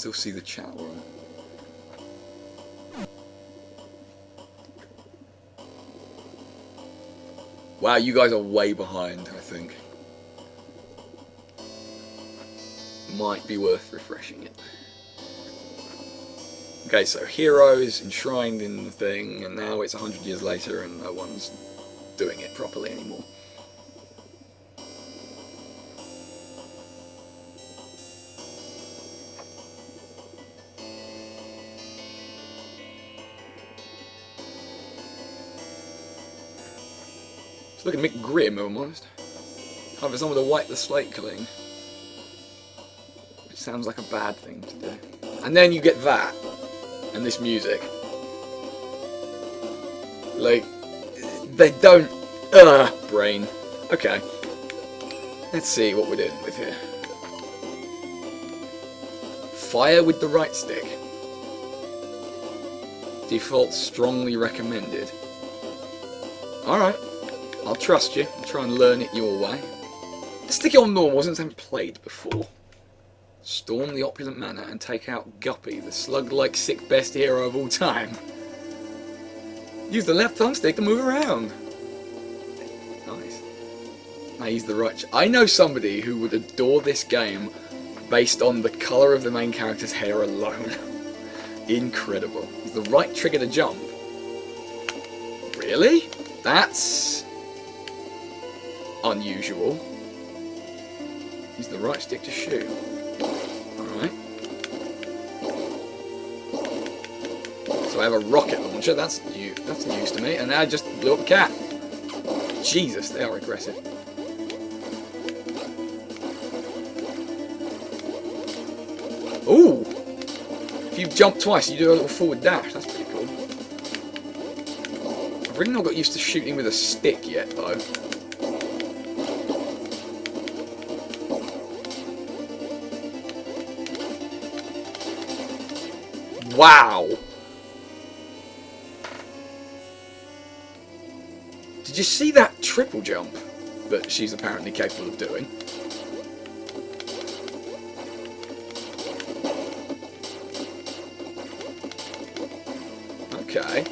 still see the chat room. Wow, you guys are way behind, I think. Might be worth refreshing it. Okay, so heroes enshrined in the thing, and now it's 100 years later and no one's doing it properly anymore. It's looking a bit grim, almost. Kind of someone to wipe the slate clean. It sounds like a bad thing to do. And then you get that, and this music. Like, they don't... brain. Okay. Let's see what we're doing with here. Fire with the right stick. Default strongly recommended. Alright. I'll trust you. I'll try and learn it your way. Stick it on normal since I haven't played before. Storm the opulent manor and take out Guppy, the slug-like sick best hero of all time. Use the left thumbstick to move around. Nice. I use the right... I know somebody who would adore this game based on the colour of the main character's hair alone. Incredible. Use the right trigger to jump. Really? That's... unusual. Use the right stick to shoot. Alright. So I have a rocket launcher, that's new. That's news to me. And now I just blew up a cat. Jesus, they are aggressive. Ooh! If you jump twice, you do a little forward dash. That's pretty cool. I've really not got used to shooting with a stick yet, though. Wow! Did you see that triple jump that she's apparently capable of doing? Okay.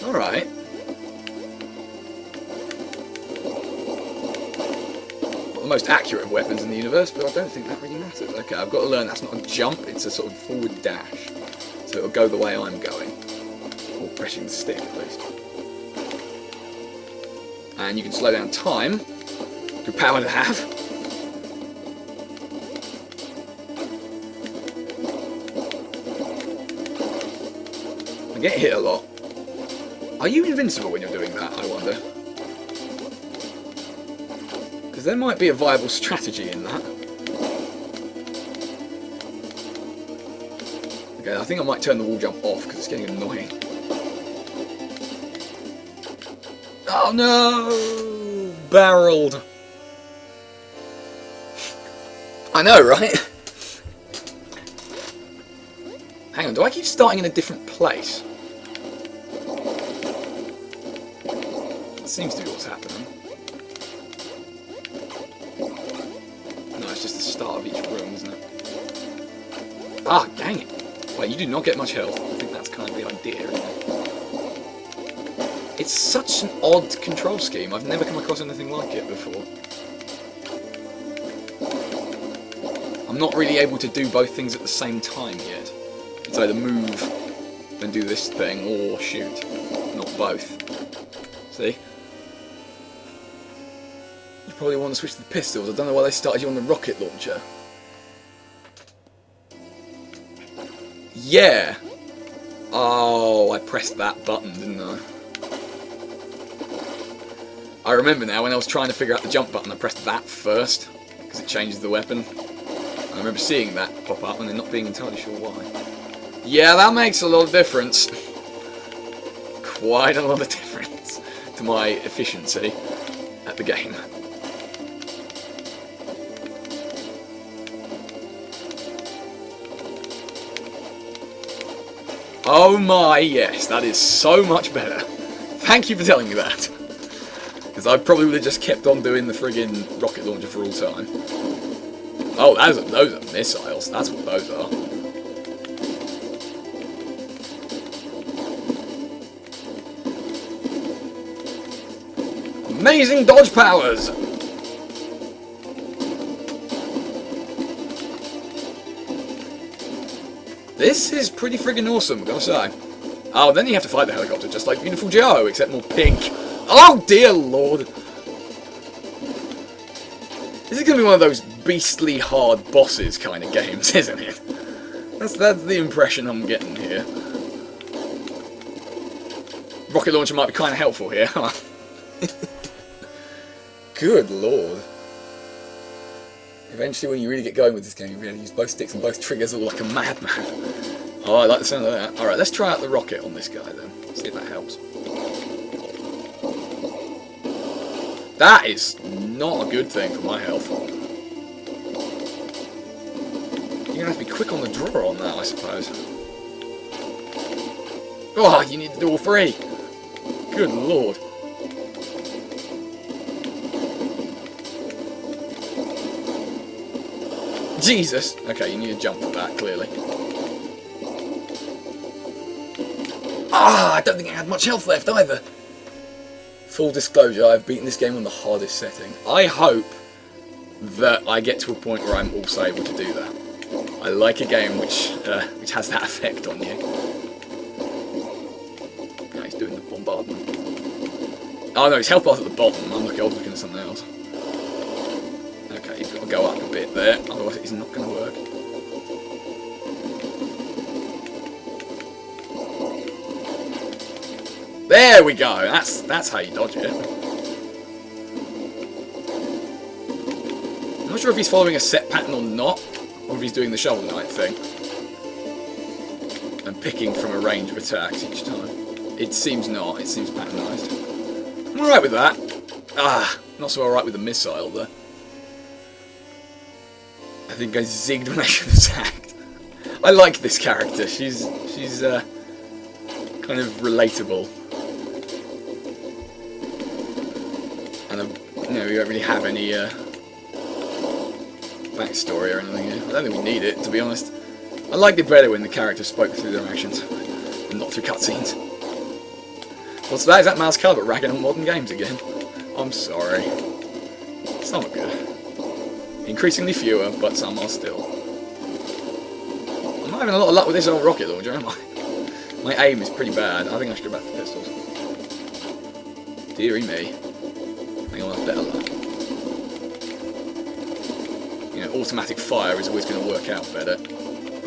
Alright. Not the most accurate of weapons in the universe, but I don't think that really matters. Okay, I've got to learn that's not a jump, it's a sort of forward dash. So it'll go the way I'm going. Or pressing the stick, at least. And you can slow down time. Good power to have. I get hit a lot. Are you invincible when you're doing that, I wonder? Because there might be a viable strategy in that. Okay, I think I might turn the wall jump off because it's getting annoying. Oh no! Barreled. I know, right? Hang on, do I keep starting in a different place? That seems to be what's happening. No, it's just the start of each room, isn't it? Ah, dang it. Wait, you do not get much health. I think that's kind of the idea, isn't it? It's such an odd control scheme. I've never come across anything like it before. I'm not really able to do both things at the same time yet. It's either move and do this thing, or shoot. Not both. See? You probably want to switch to the pistols. I don't know why they started you on the rocket launcher. Yeah! Oh, I pressed that button, didn't I? I remember now, when I was trying to figure out the jump button, I pressed that first, because it changes the weapon. I remember seeing that pop up and then not being entirely sure why. Yeah, that makes a lot of difference. Quite a lot of difference to my efficiency at the game. Oh my, yes, that is so much better. Thank you for telling me that. Because I probably would have just kept on doing the friggin' rocket launcher for all time. Oh, those are missiles. That's what those are. Amazing dodge powers! This is pretty friggin' awesome, I've got to say. Oh, then you have to fight the helicopter, just like Beautiful Joe, except more pink. Oh, dear lord! This is going to be one of those beastly hard bosses kind of games, isn't it? That's the impression I'm getting here. Rocket launcher might be kind of helpful here, huh? Good lord. Eventually, when you really get going with this game, you really use both sticks and both triggers all like a madman. Oh, I like the sound of that. Alright, let's try out the rocket on this guy then. See if that helps. That is not a good thing for my health. You're going to have to be quick on the draw on that, I suppose. Oh, you need to do all three. Good lord. Jesus! Okay, you need to jump for that, clearly. Ah, I don't think I had much health left either. Full disclosure, I've beaten this game on the hardest setting. I hope that I get to a point where I'm also able to do that. I like a game which has that effect on you. Yeah, he's doing the bombardment. Oh no, his health bar's at the bottom. I was looking at something else. Okay, you've got to go up a bit there, otherwise it's not going to work. There we go. That's how you dodge it. I'm not sure if he's following a set pattern or not, or if he's doing the Shovel Knight thing and picking from a range of attacks each time. It seems not. It seems patternized. I'm alright with that. Ah, not so alright with the missile though. I think I zigged when I should have zagged. I like this character. She's kind of relatable. And we don't really have any backstory or anything here. I don't think we need it, to be honest. I liked it better when the characters spoke through their actions and not through cutscenes. What's that? Is that Mouse Calvert ragging on modern games again? I'm sorry. Some are good. Increasingly fewer, but some are still. I'm not having a lot of luck with this old rocket launcher, am I? My aim is pretty bad. I think I should go back to pistols. Deary me. I think I'll have better luck. You know, automatic fire is always going to work out better.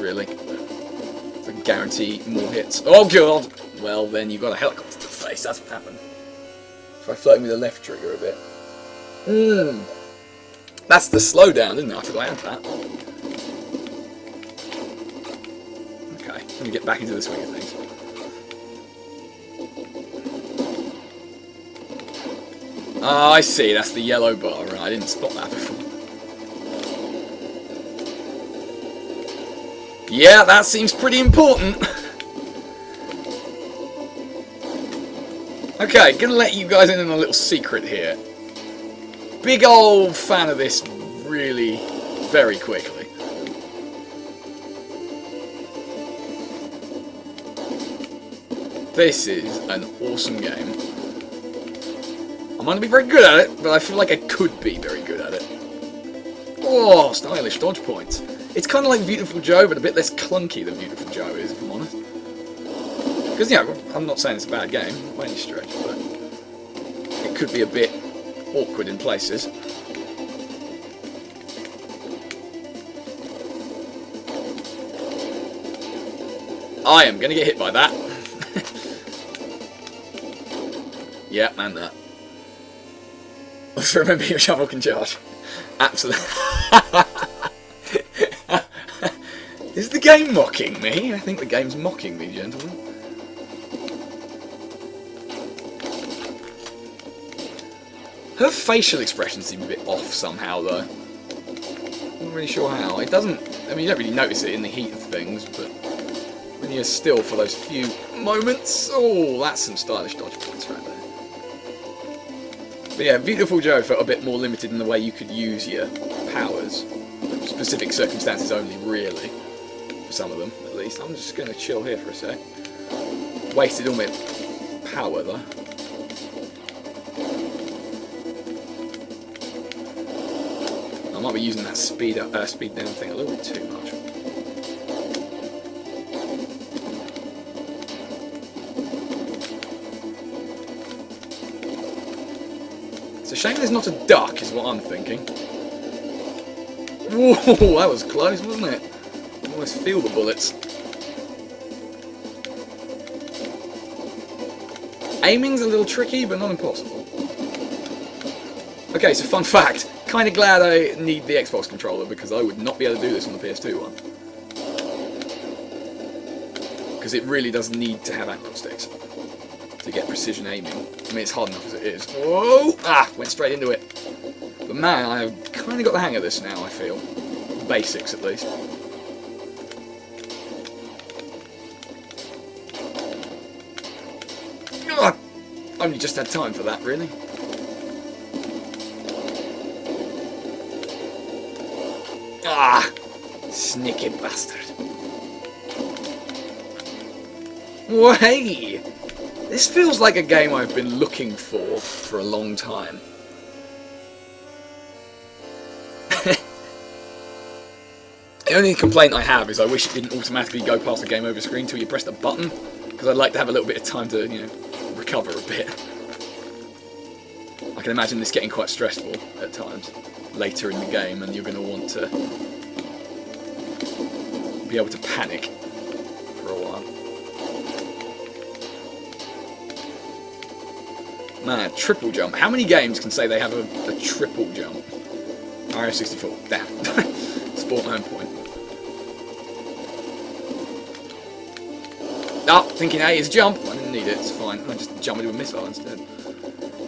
Really. So I can guarantee more hits. Oh god! Well, then you've got a helicopter to the face. That's what happened. Try flirting with the left trigger a bit. That's the slowdown, isn't it? I forgot I had that. Okay, let me get back into the swing of things. Ah, I see. That's the yellow bar. Right, I didn't spot that before. Yeah, that seems pretty important. Okay, gonna let you guys in on a little secret here. Big old fan of this really very quickly. This is an awesome game. I might not be very good at it, but I feel like I could be very good at it. Oh, stylish dodge points. It's kind of like Beautiful Joe, but a bit less clunky than Beautiful Joe is, if I'm honest. Because, yeah, I'm not saying it's a bad game, by any stretch, but it could be a bit awkward in places. I am going to get hit by that. Yeah, and that. Also remember your shovel can charge. Absolutely. Is the game mocking me? I think the game's mocking me, gentlemen. Her facial expressions seem a bit off somehow, though. I'm not really sure how. It doesn't... I mean, you don't really notice it in the heat of things, but when you're still for those few moments... Oh, that's some stylish dodge points right there. But yeah, Beautiful Joe felt a bit more limited in the way you could use your powers. specific circumstances only, really. For some of them, at least. I'm just going to chill here for a sec. Wasted all my power, though. I might be using that speed down thing a little bit too much. It's a shame there's not a duck, is what I'm thinking. Whoa, that was close, wasn't it? I almost feel the bullets. Aiming's a little tricky, but not impossible. Okay, so fun fact. Kind of glad I need the Xbox controller, because I would not be able to do this on the PS2 one. Because it really does need to have ankle sticks to get precision aiming. I mean, it's hard enough as it is. Whoa! Ah! Went straight into it. But man, I've kind of got the hang of this now, I feel. Basics, at least. Ugh! Only just had time for that, really. Ah! Sneaky bastard. Well, hey! This feels like a game I've been looking for a long time. The only complaint I have is I wish it didn't automatically go past the game over screen until you pressed a button, because I'd like to have a little bit of time to, you know, recover a bit. I can imagine this getting quite stressful at times later in the game, and you're going to want to be able to panic for a while. Man, triple jump. How many games can say they have a triple jump? Mario 64. Damn. Sport my own point. Oh, thinking A is jump. I didn't need it, it's fine. I just jump into a missile instead.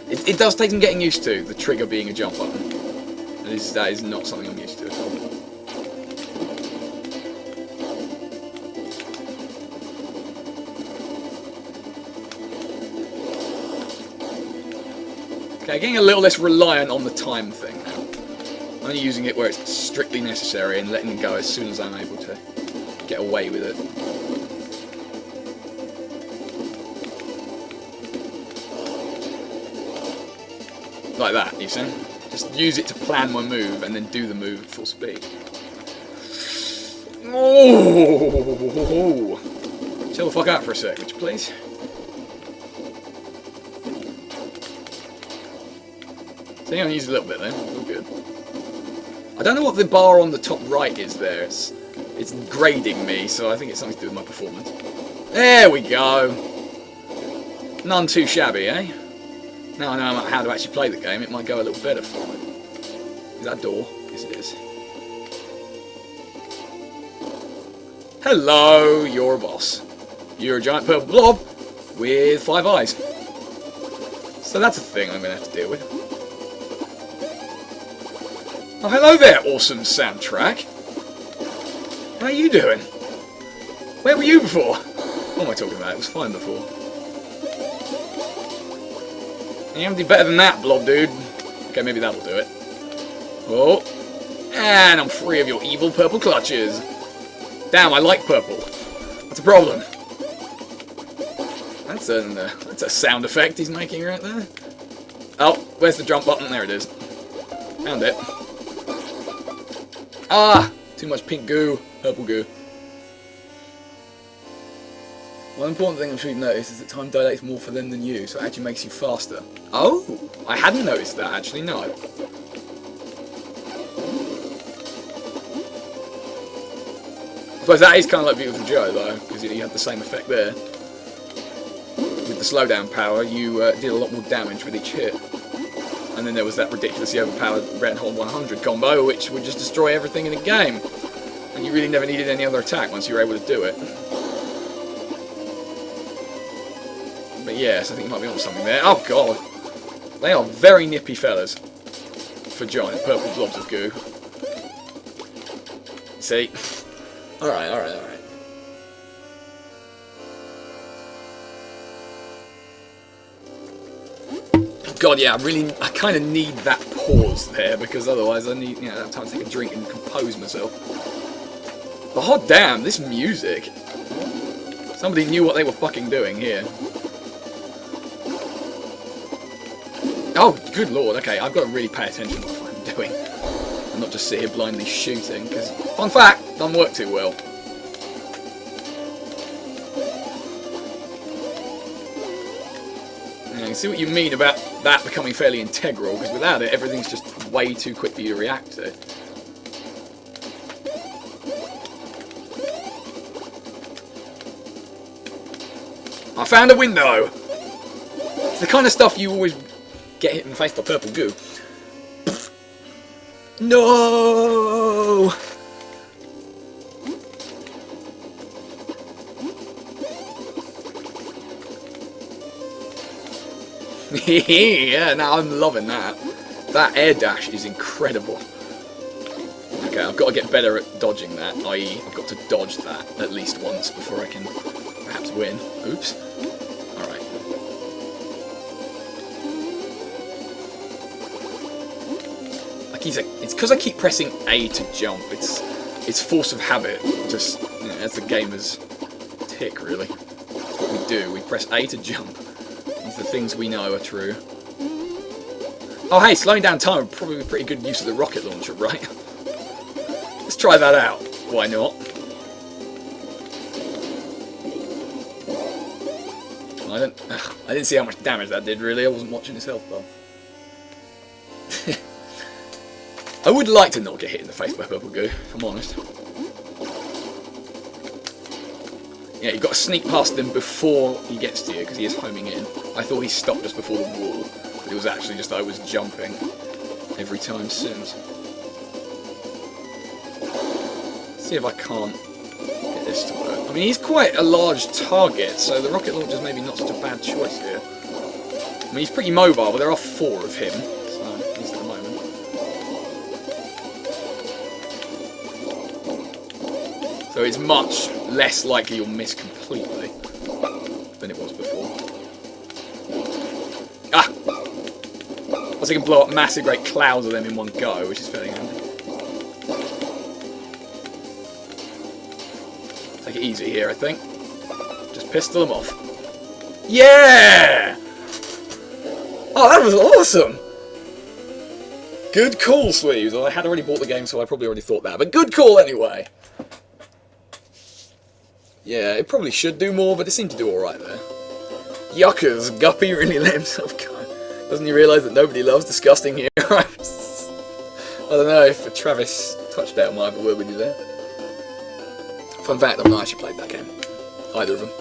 It does take some getting used to, the trigger being a jump button. That is not something I'm used to at all. Okay, getting a little less reliant on the time thing now. I'm only using it where it's strictly necessary and letting it go as soon as I'm able to get away with it. Like that, you see? Just use it to plan my move and then do the move at full speed. Oh! Chill the fuck out for a sec, would you please? So I'm gonna use a little bit then, all good. I don't know what the bar on the top right is there. It's grading me, so I think it's something to do with my performance. There we go! None too shabby, eh? Now I know how to actually play the game, it might go a little better for me. Is that a door? Yes, it is. Hello, you're a boss. You're a giant purple blob with 5 eyes. So that's a thing I'm going to have to deal with. Oh, hello there, awesome soundtrack. How are you doing? Where were you before? What am I talking about? It was fine before. You have to do better than that, blob dude. Okay, maybe that'll do it. Oh, and I'm free of your evil purple clutches. Damn, I like purple. What's the problem? That's a sound effect he's making right there. Oh, where's the jump button? There it is. Found it. Ah, too much pink goo, purple goo. One important thing I'm sure you've noticed is that time dilates more for them than you, so it actually makes you faster. Oh, I hadn't noticed that actually, no. I suppose that is kind of like Beautiful Joe though, because you had the same effect there. With the slowdown power, you did a lot more damage with each hit. And then there was that ridiculously overpowered Red Hot 100 combo, which would just destroy everything in the game. And you really never needed any other attack once you were able to do it. But yes, I think you might be on something there. Oh god! They are very nippy fellas for giant purple blobs of goo. See? Alright, alright, alright. God, yeah, I kind of need that pause there, because otherwise I need, have time to take a drink and compose myself. But hot damn, this music. Somebody knew what they were fucking doing here. Oh, good lord, okay, I've got to really pay attention to what I'm doing. And not just sit here blindly shooting, because, fun fact, doesn't work too well. Yeah, you see what you mean about that becoming fairly integral, because without it, everything's just way too quick for you to react to. I found a window! It's the kind of stuff you always get hit in the face by purple goo. No! Yeah, now I'm loving that. That air dash is incredible. Okay, I've got to get better at dodging that, i.e. I've got to dodge that at least once before I can perhaps win. Oops. Alright. It's because I keep pressing A to jump. It's force of habit. Just, as the gamer's tick, really. That's what we do. We press A to jump. These are the things we know are true. Oh hey, slowing down time would probably be pretty good use of the rocket launcher, right? Let's try that out. Why not? I didn't see how much damage that did, really. I wasn't watching his health bar. I would like to not get hit in the face by purple goo, if I'm honest. Yeah, you've got to sneak past him before he gets to you, because he is homing in. I thought he stopped just before the wall, but it was actually just I was jumping every time since. Let's see if I can't get this to work. I mean, he's quite a large target, so the rocket launcher's maybe not such a bad choice here. I mean, he's pretty mobile, but there are 4 of him, so at least at the moment. So it's much less likely you'll miss completely than it was before. Ah! Also, you can blow up massive great clouds of them in one go, which is fairly handy. Take it easy here, I think. Just pistol them off. Yeah! Oh, that was awesome! Good call, Sleeves. Well, I had already bought the game, so I probably already thought that. But good call anyway. Yeah, it probably should do more, but it seemed to do alright there. Yuckers, Guppy really let himself go. Doesn't he realise that nobody loves disgusting heroes? I don't know if a Travis touchdown might have a word with you there. Fun fact, I've not actually played that game. Either of them.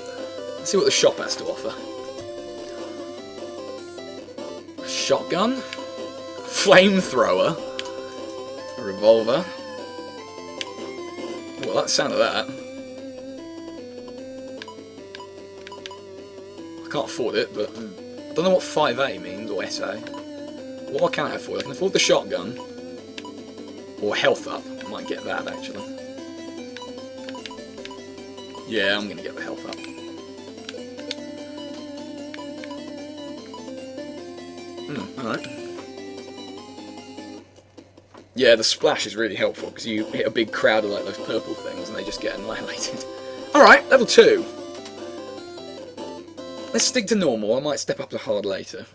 Let's see what the shop has to offer. A shotgun? Flamethrower? A revolver? Well, that's the sound of that. I can't afford it, but I don't know what 5A means, or SA. What can I afford? I can afford the shotgun. Or health up. I might get that, actually. Yeah, I'm gonna get the health up. Alright. Yeah, the splash is really helpful, because you hit a big crowd of like those purple things and they just get annihilated. Alright, level 2. Let's stick to normal, I might step up to hard later.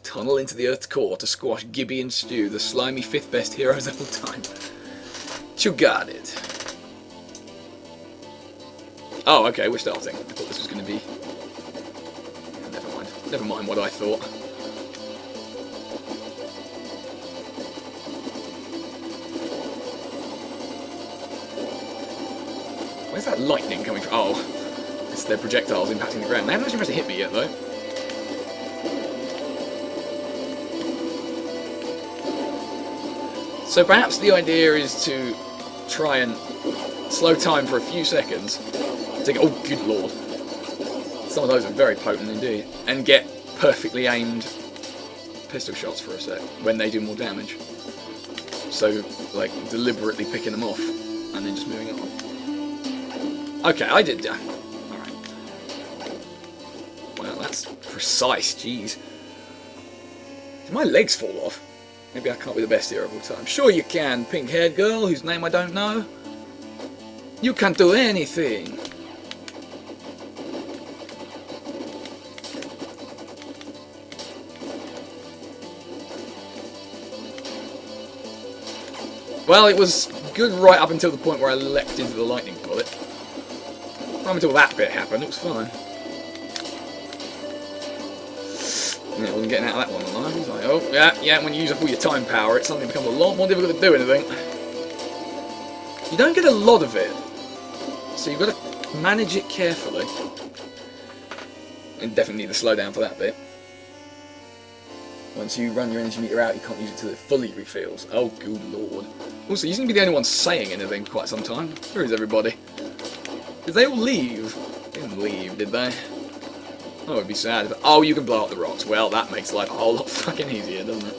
Tunnel into the Earth's core to squash Gibby and Stu, the slimy 5th best heroes of all time. You got it. Oh, okay, we're starting. I thought this was going to be... Never mind. Never mind what I thought. Where's that lightning coming from? Oh. It's their projectiles impacting the ground. They haven't actually managed to hit me yet, though. So perhaps the idea is to try and slow time for a few seconds. Oh, good lord. Some of those are very potent indeed. And get perfectly aimed pistol shots for a sec when they do more damage. So, like, deliberately picking them off and then just moving on. Okay, I did that. Alright. Well, that's precise, jeez. Did my legs fall off? Maybe I can't be the best here of all time. Sure you can, pink-haired girl whose name I don't know. You can't do anything. Well, it was good right up until the point where I leapt into the lightning bullet. Right until that bit happened, it was fine. Yeah, I wasn't getting out of that one alive. It's like, oh, yeah, when you use up all your time power, it suddenly becomes a lot more difficult to do anything. You don't get a lot of it, so you've got to manage it carefully. And definitely need to slow down for that bit. Once you run your energy meter out, you can't use it till it fully refills. Oh, good lord. Also, you seem to be the only one saying anything for quite some time. Where is everybody? Did they all leave? They didn't leave, did they? Oh, it'd be sad if... Oh, you can blow up the rocks. Well, that makes life a whole lot fucking easier, doesn't it?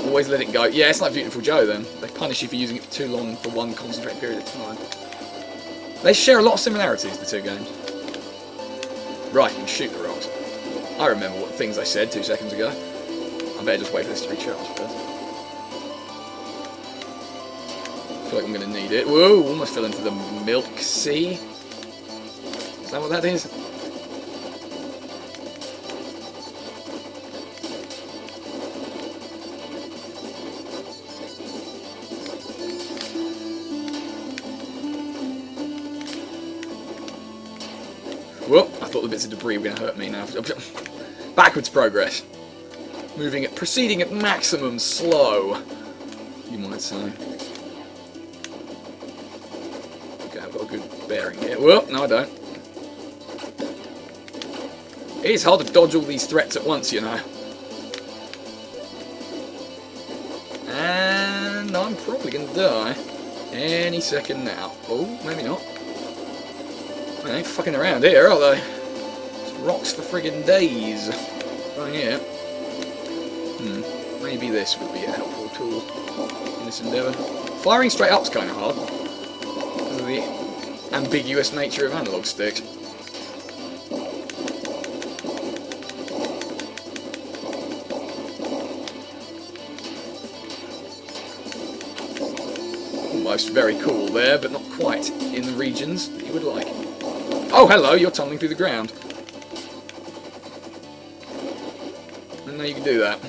Always let it go. Yeah, it's like Beautiful Joe, then. They punish you for using it for too long for one concentrated period of time. They share a lot of similarities, the two games. Right, you can shoot the rocks. I remember what things I said 2 seconds ago. I better just wait for this to recharge first. I feel like I'm going to need it. Whoa, almost fell into the milk sea. Is that what that is? Whoa, I thought the bits of debris were going to hurt me now. Backwards progress. Proceeding at maximum slow, you might say. Okay, I've got a good bearing here. Well, no I don't. It's hard to dodge all these threats at once, you know. And I'm probably going to die any second now. Oh, maybe not. They ain't fucking around here, are they? It's rocks for friggin' days. Right here. Maybe this would be a helpful tool in this endeavour. Firing straight up's kind of hard because of the ambiguous nature of analog sticks. Almost very cool there, but not quite in the regions that you would like. Oh, hello, you're tumbling through the ground. And now you can do that.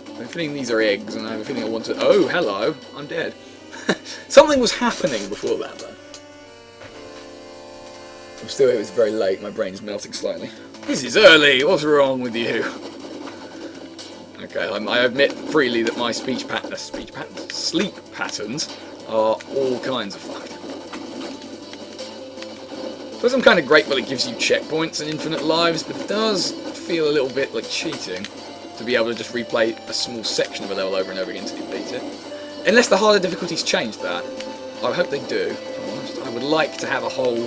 I have a feeling these are eggs, and I have a feeling I want to... Oh, hello, I'm dead. Something was happening before that, though. I'm still here, it's very late, my brain's melting slightly. This is early, what's wrong with you? Okay, I admit freely that my sleep patterns are all kinds of fucked. I suppose I'm kind of grateful it gives you checkpoints and infinite lives, but it does feel a little bit like cheating to be able to just replay a small section of a level over and over again to beat it. Unless the harder difficulties change that. I hope they do, if I'm honest. I would like to have a whole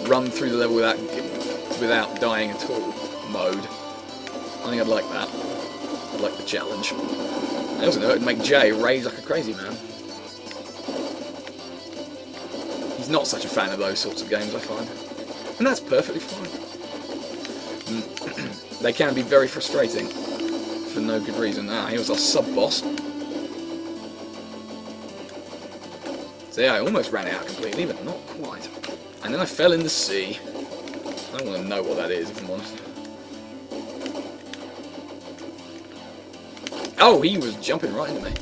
run through the level without dying at all mode. I think I'd like that. I'd like the challenge. I also know it'd make Jay rage like a crazy man. He's not such a fan of those sorts of games, I find. And that's perfectly fine. They can be very frustrating for no good reason. Ah, here was our sub-boss. So yeah, I almost ran out completely, but not quite. And then I fell in the sea. I don't want to know what that is, if I'm honest. Oh, he was jumping right into me.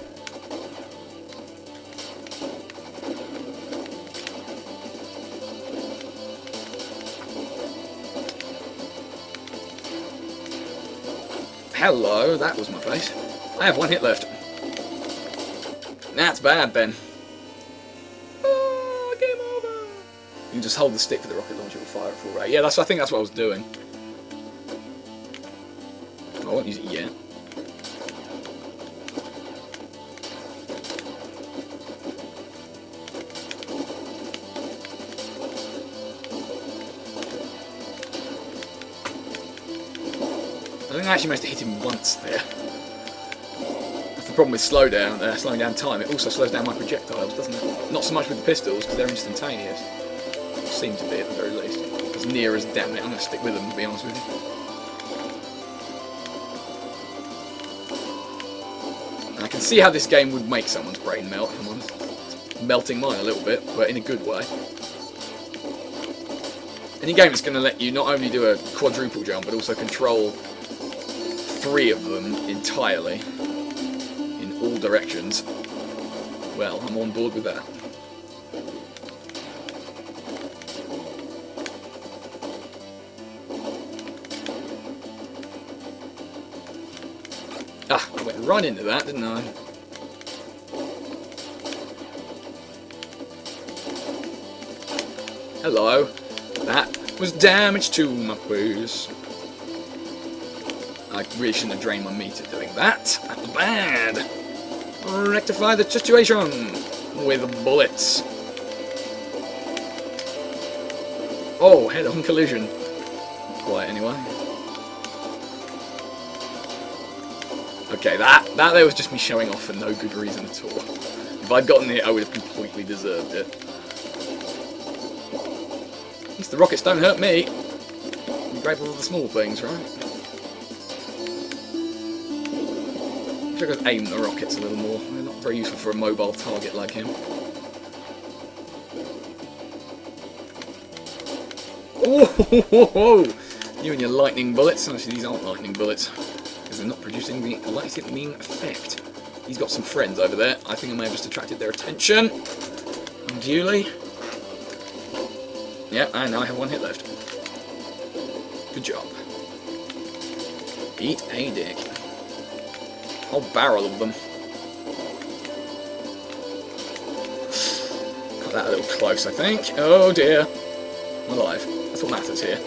Hello, that was my face. I have 1 hit left. That's bad then. Oh, game over. You can just hold the stick for the rocket launcher and fire at full rate. Yeah, I think that's what I was doing. I won't use it yet. I think I actually managed to hit him once there. That's the problem with slowing down time. It also slows down my projectiles, doesn't it? Not so much with the pistols, because they're instantaneous. Or seem to be, at the very least. As near as damn it, I'm going to stick with them, to be honest with you. can see how this game would make someone's brain melt, if I'm honest. It's melting mine a little bit, but in a good way. Any game that's going to let you not only do a quadruple jump, but also control 3 of them entirely, in all directions, well, I'm on board with that. Ah, I went right into that, didn't I? Hello. That was damage to my booze. I really shouldn't have drained my meter doing that. That was bad. Rectify the situation with bullets. Oh, head-on collision. Quite anyway. Okay, that there was just me showing off for no good reason at all. If I'd gotten it, I would have completely deserved it. At least the rockets don't hurt me. I'm grateful for the small things, right? I wish I could aim the rockets a little more. They're not very useful for a mobile target like him. Oh, you and your lightning bullets. Actually, these aren't lightning bullets because they're not producing the lightning effect. He's got some friends over there. I think I may have just attracted their attention unduly. Yeah, and now I have 1 hit left. Good job. Eat a dick. Whole barrel of them. Got that a little close, I think. Oh dear. I'm alive. That's what matters here.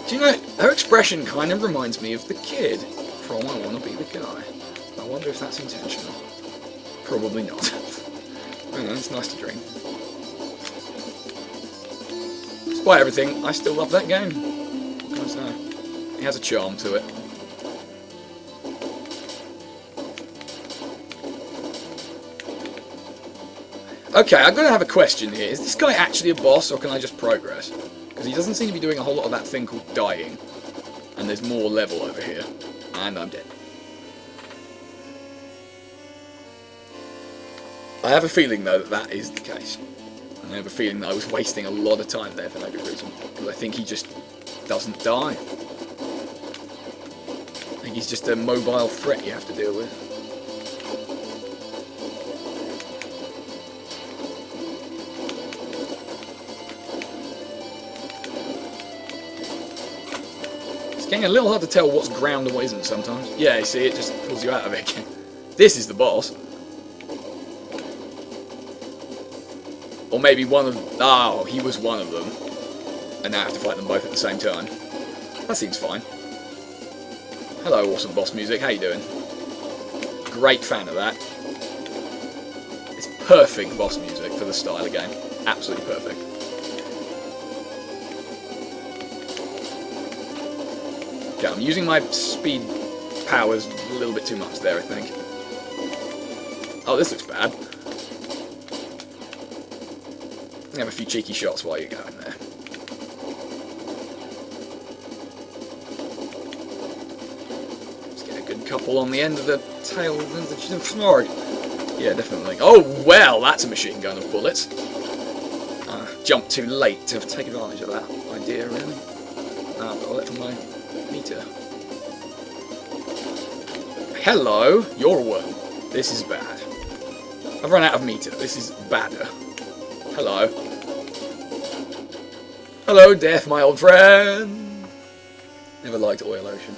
Do you know, her expression kind of reminds me of the kid from I Want to Be the Guy. I wonder if that's intentional. Probably not. I don't know, it's nice to drink. Despite everything, I still love that game. What can I say? It has a charm to it. Okay, I'm going to have a question here. Is this guy actually a boss, or can I just progress? Because he doesn't seem to be doing a whole lot of that thing called dying. And there's more level over here. And I'm dead. I have a feeling, though, that that is the case. And I have a feeling that I was wasting a lot of time there for no good reason. Because I think he just doesn't die. I think he's just a mobile threat you have to deal with. It's getting a little hard to tell what's ground and what isn't sometimes. Yeah, you see, it just pulls you out of it again. This is the boss. Or maybe one of... Oh, he was one of them. And now I have to fight them both at the same time. That seems fine. Hello, awesome boss music. How you doing? Great fan of that. It's perfect boss music for the style of game. Absolutely perfect. Okay, I'm using my speed powers a little bit too much there, I think. Oh, this looks bad. Have a few cheeky shots while you're going there. Let's get a good couple on the end of the tail of the Fnorg. Yeah, definitely. Oh, well, that's a machine gun of bullets. Jumped too late to take advantage of that idea, really. I've got to let from my meter. Hello, you're a worm. This is bad. I've run out of meter. This is badder. Hello. Hello, death, my old friend. Never liked Oil Ocean.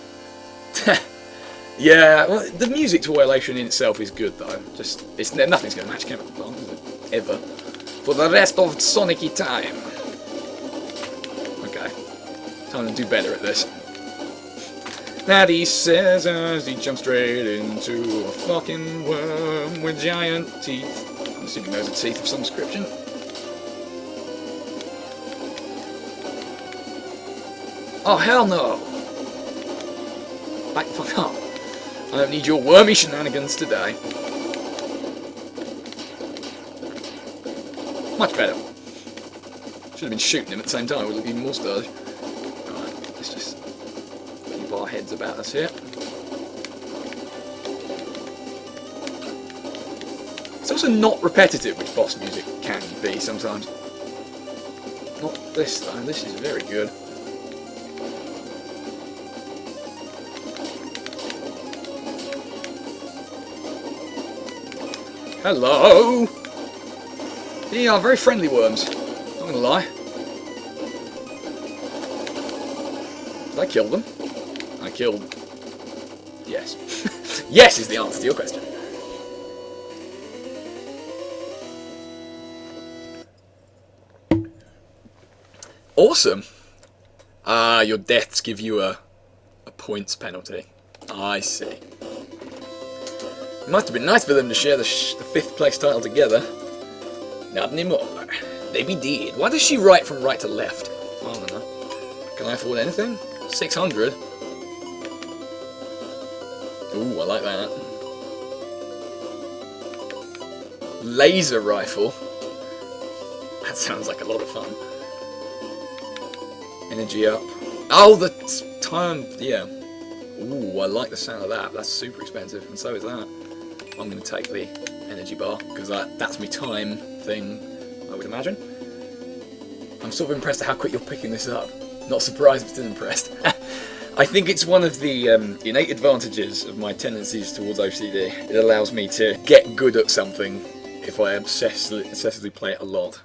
Yeah, well, the music to Oil Ocean in itself is good, though. Just, nothing's going to match Chemical Plant, is it? Ever. For the rest of Sonic-y time. Okay. Time to do better at this. Now he says as he jumps straight into a fucking worm with giant teeth. I'm assuming those are teeth of some description. Oh, hell no! Back the fuck up. I don't need your wormy shenanigans today. Much better. Should have been shooting him at the same time, it would have been more stylish. Alright, let's just questions about us here. It's also not repetitive, which boss music can be sometimes. Not this though, this is very good. Hello! They are very friendly worms, not gonna lie. Did I kill them? I killed them. Yes. Yes is the answer to your question. Awesome. Ah, your deaths give you a points penalty. I see. It must have been nice for them to share the 5th place title together. Not anymore. They be dead. Why does she write from right to left? I don't know. Can I afford anything? 600. Ooh, I like that. Laser rifle. That sounds like a lot of fun. Energy up. Oh, the time. Yeah. Ooh, I like the sound of that. That's super expensive, and so is that. I'm going to take the energy bar, because that's my time thing, I would imagine. I'm sort of impressed at how quick you're picking this up. Not surprised, but still impressed. I think it's one of the innate advantages of my tendencies towards OCD. It allows me to get good at something if I obsessively play it a lot.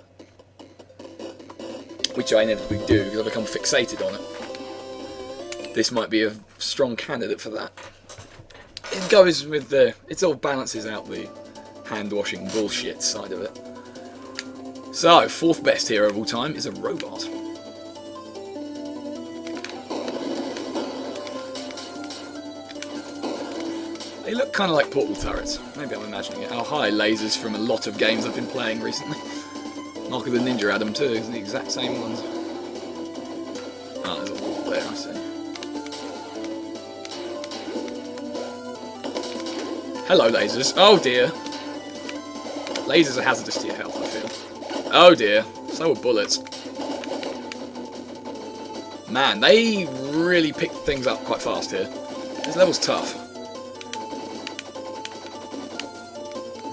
Which I inevitably do, because I become fixated on it. This might be a strong candidate for that. It goes with the... It sort of balances out the hand-washing bullshit side of it. So, 4th best hero of all time is a robot. They look kind of like portal turrets. Maybe I'm imagining it. Oh, hi, lasers from a lot of games I've been playing recently. Mark of the Ninja had them too, it's the exact same ones. Ah, there's a wall there, I see. Hello, lasers. Oh dear. Lasers are hazardous to your health, I feel. Oh dear. So are bullets. Man, they really pick things up quite fast here. This level's tough.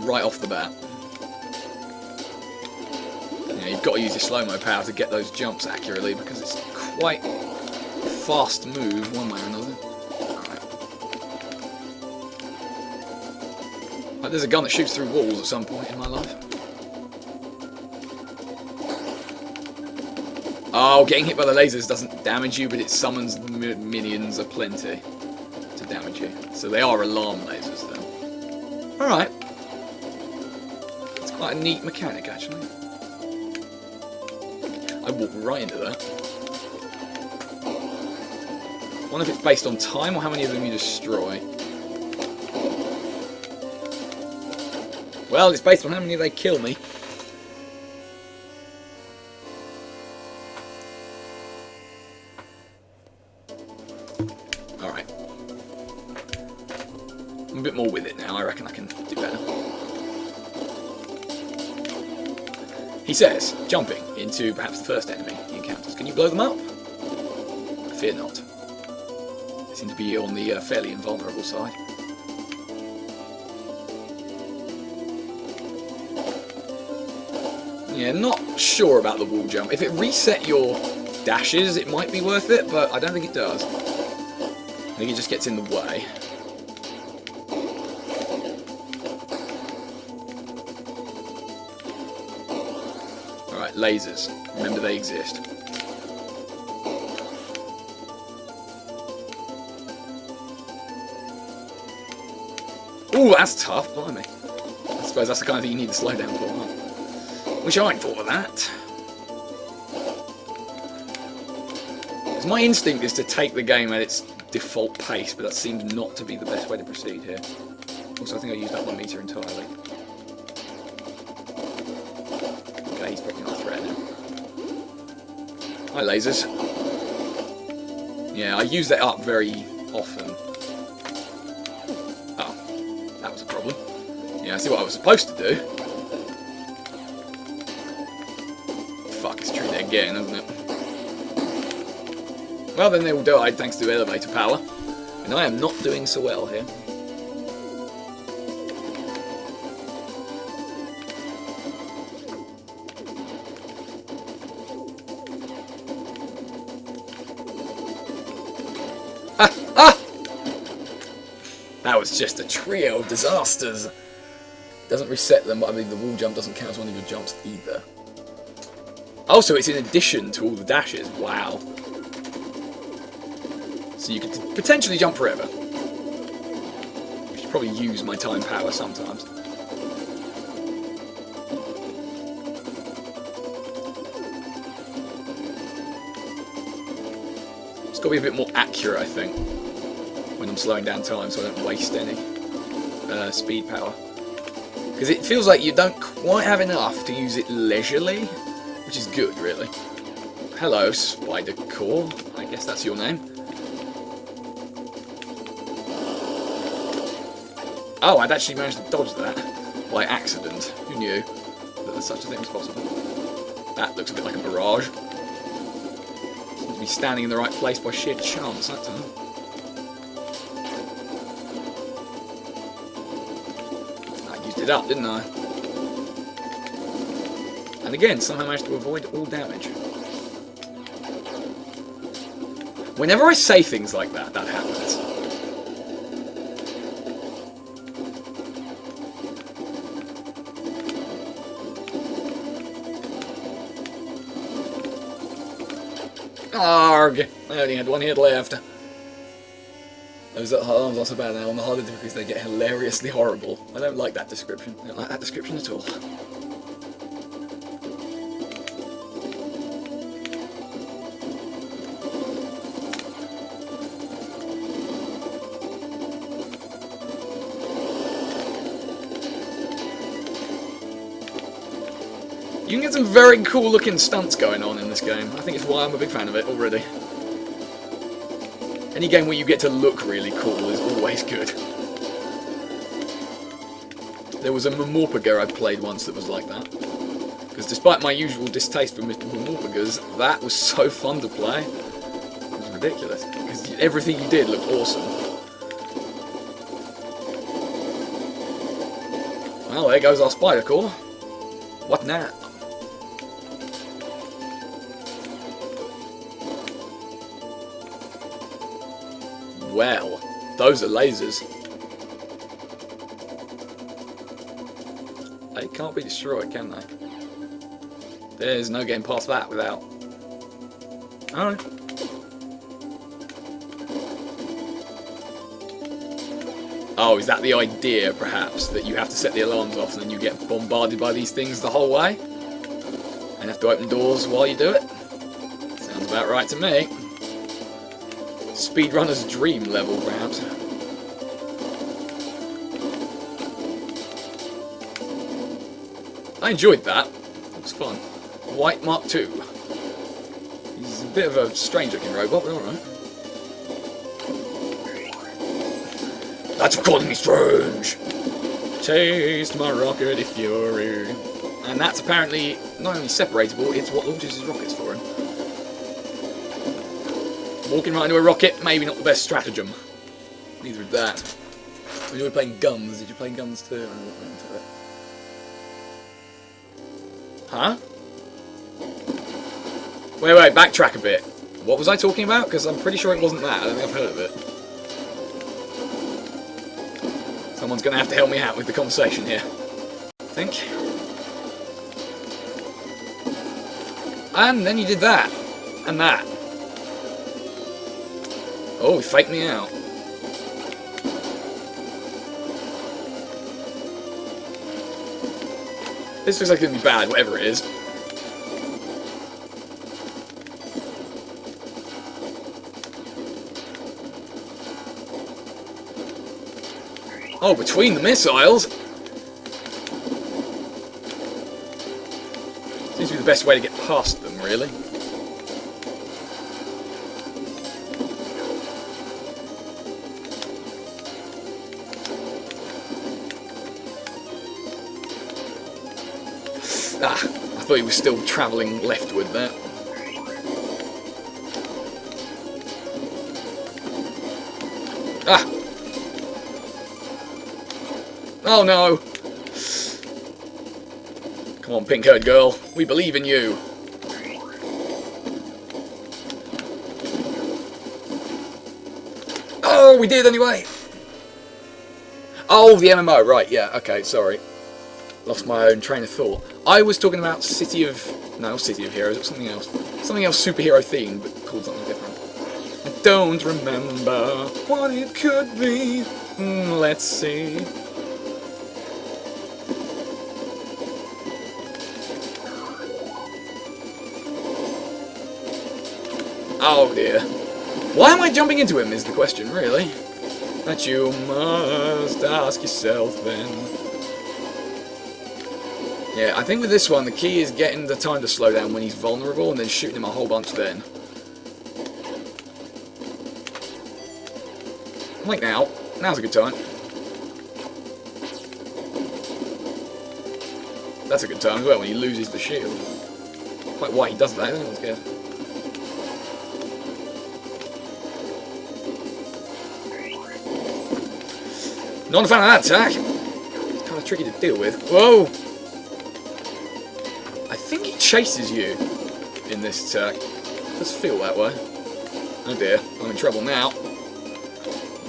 Right off the bat. You've got to use your slow-mo power to get those jumps accurately, because it's quite a fast move one way or another. Alright. Like, there's a gun that shoots through walls at some point in my life. Oh, getting hit by the lasers doesn't damage you, but it summons minions aplenty to damage you. So they are alarm lasers, though. Alright. It's quite a neat mechanic, actually. I walked right into that. I wonder if it's based on time or how many of them you destroy. Well, it's based on how many they kill me. Alright. I'm a bit more with it now. I reckon I can do better. He says, jumping into perhaps the first enemy he encounters. Can you blow them up? I fear not. They seem to be on the fairly invulnerable side. Yeah, not sure about the wall jump. If it reset your dashes, it might be worth it, but I don't think it does. I think it just gets in the way. Alright, lasers. Remember they exist. Ooh, that's tough, blimey. I suppose that's the kind of thing you need to slow down for, huh? Wish I'd thought of that. Because my instinct is to take the game at its default pace, but that seems not to be the best way to proceed here. Also, I think I used that 1 meter entirely. Okay, he's probably not a threat now. Hi, lasers. Yeah, I use that up very often. Oh, that was a problem. Yeah, I see what I was supposed to do. Fuck, it's true again, isn't it? Well, then they all died thanks to elevator power. And I am not doing so well here. Ah! Ah! That was just a trio of disasters. Doesn't reset them, but I believe the wall jump doesn't count as one of your jumps either. Oh, so it's in addition to all the dashes. Wow. So you could potentially jump forever. I should probably use my time power sometimes. It's got to be a bit more accurate, I think, when I'm slowing down time so I don't waste any speed power. Because it feels like you don't quite have enough to use it leisurely, which is good, really. Hello, Spider Core. I guess that's your name. Oh, I'd actually managed to dodge that by accident. Who knew that there's such a thing as possible? That looks a bit like a barrage. Seems to be standing in the right place by sheer chance, that time. I used it up, didn't I? And again, somehow managed to avoid all damage. Whenever I say things like that, that happens. Arg! I only had one hit left. Those arms aren't so bad now. On the harder difficulties, they get hilariously horrible. I don't like that description. I don't like that description at all. You can get some very cool looking stunts going on in this game. I think it's why I'm a big fan of it already. Any game where you get to look really cool is always good. There was a Mamorpaga I played once that was like that. Because despite my usual distaste for Mamorpagas, that was so fun to play. It was ridiculous. Because everything you did looked awesome. Well, there goes our Spider Core. What now? Well, those are lasers. They can't be destroyed, can they? There's no getting past that without... Alright. Oh, is that the idea, perhaps? That you have to set the alarms off and then you get bombarded by these things the whole way? And have to open doors while you do it? Sounds about right to me. Speedrunner's dream level, perhaps. I enjoyed that. It was fun. White Mark II. He's a bit of a strange looking robot, but alright. That's for calling me strange! Taste my rocket fury. And that's apparently not only separatable, it's what launches his rockets for him. Walking right into a rocket, maybe not the best stratagem. Neither is that. When you were playing guns, did you play guns too? Huh? Wait, backtrack a bit. What was I talking about? Because I'm pretty sure it wasn't that. I don't think I've heard of it. Someone's going to have to help me out with the conversation here. I think. And then you did that. And that. Oh, he faked me out. This looks like it's going to be bad, whatever it is. Oh, between the missiles? Seems to be the best way to get past them, really. Ah, I thought he was still travelling leftward there. Oh no! Come on, pink-haired girl. We believe in you. Oh, we did anyway! Oh, the MMO, right, yeah, okay, sorry. Lost my own train of thought. I was talking about City of... No, not City of Heroes, it was something else. Something else superhero themed, but called something different. I don't remember what it could be. Let's see. Oh dear. Why am I jumping into him is the question, really. That you must ask yourself then. Yeah, I think with this one, the key is getting the time to slow down when he's vulnerable and then shooting him a whole bunch then. Like now. Now's a good time. That's a good time as well when he loses the shield. Quite why he does that, isn't it? It's good. Not a fan of that attack. It's kind of tricky to deal with. Whoa! I think he chases you in this attack. It does feel that way. Oh dear, I'm in trouble now.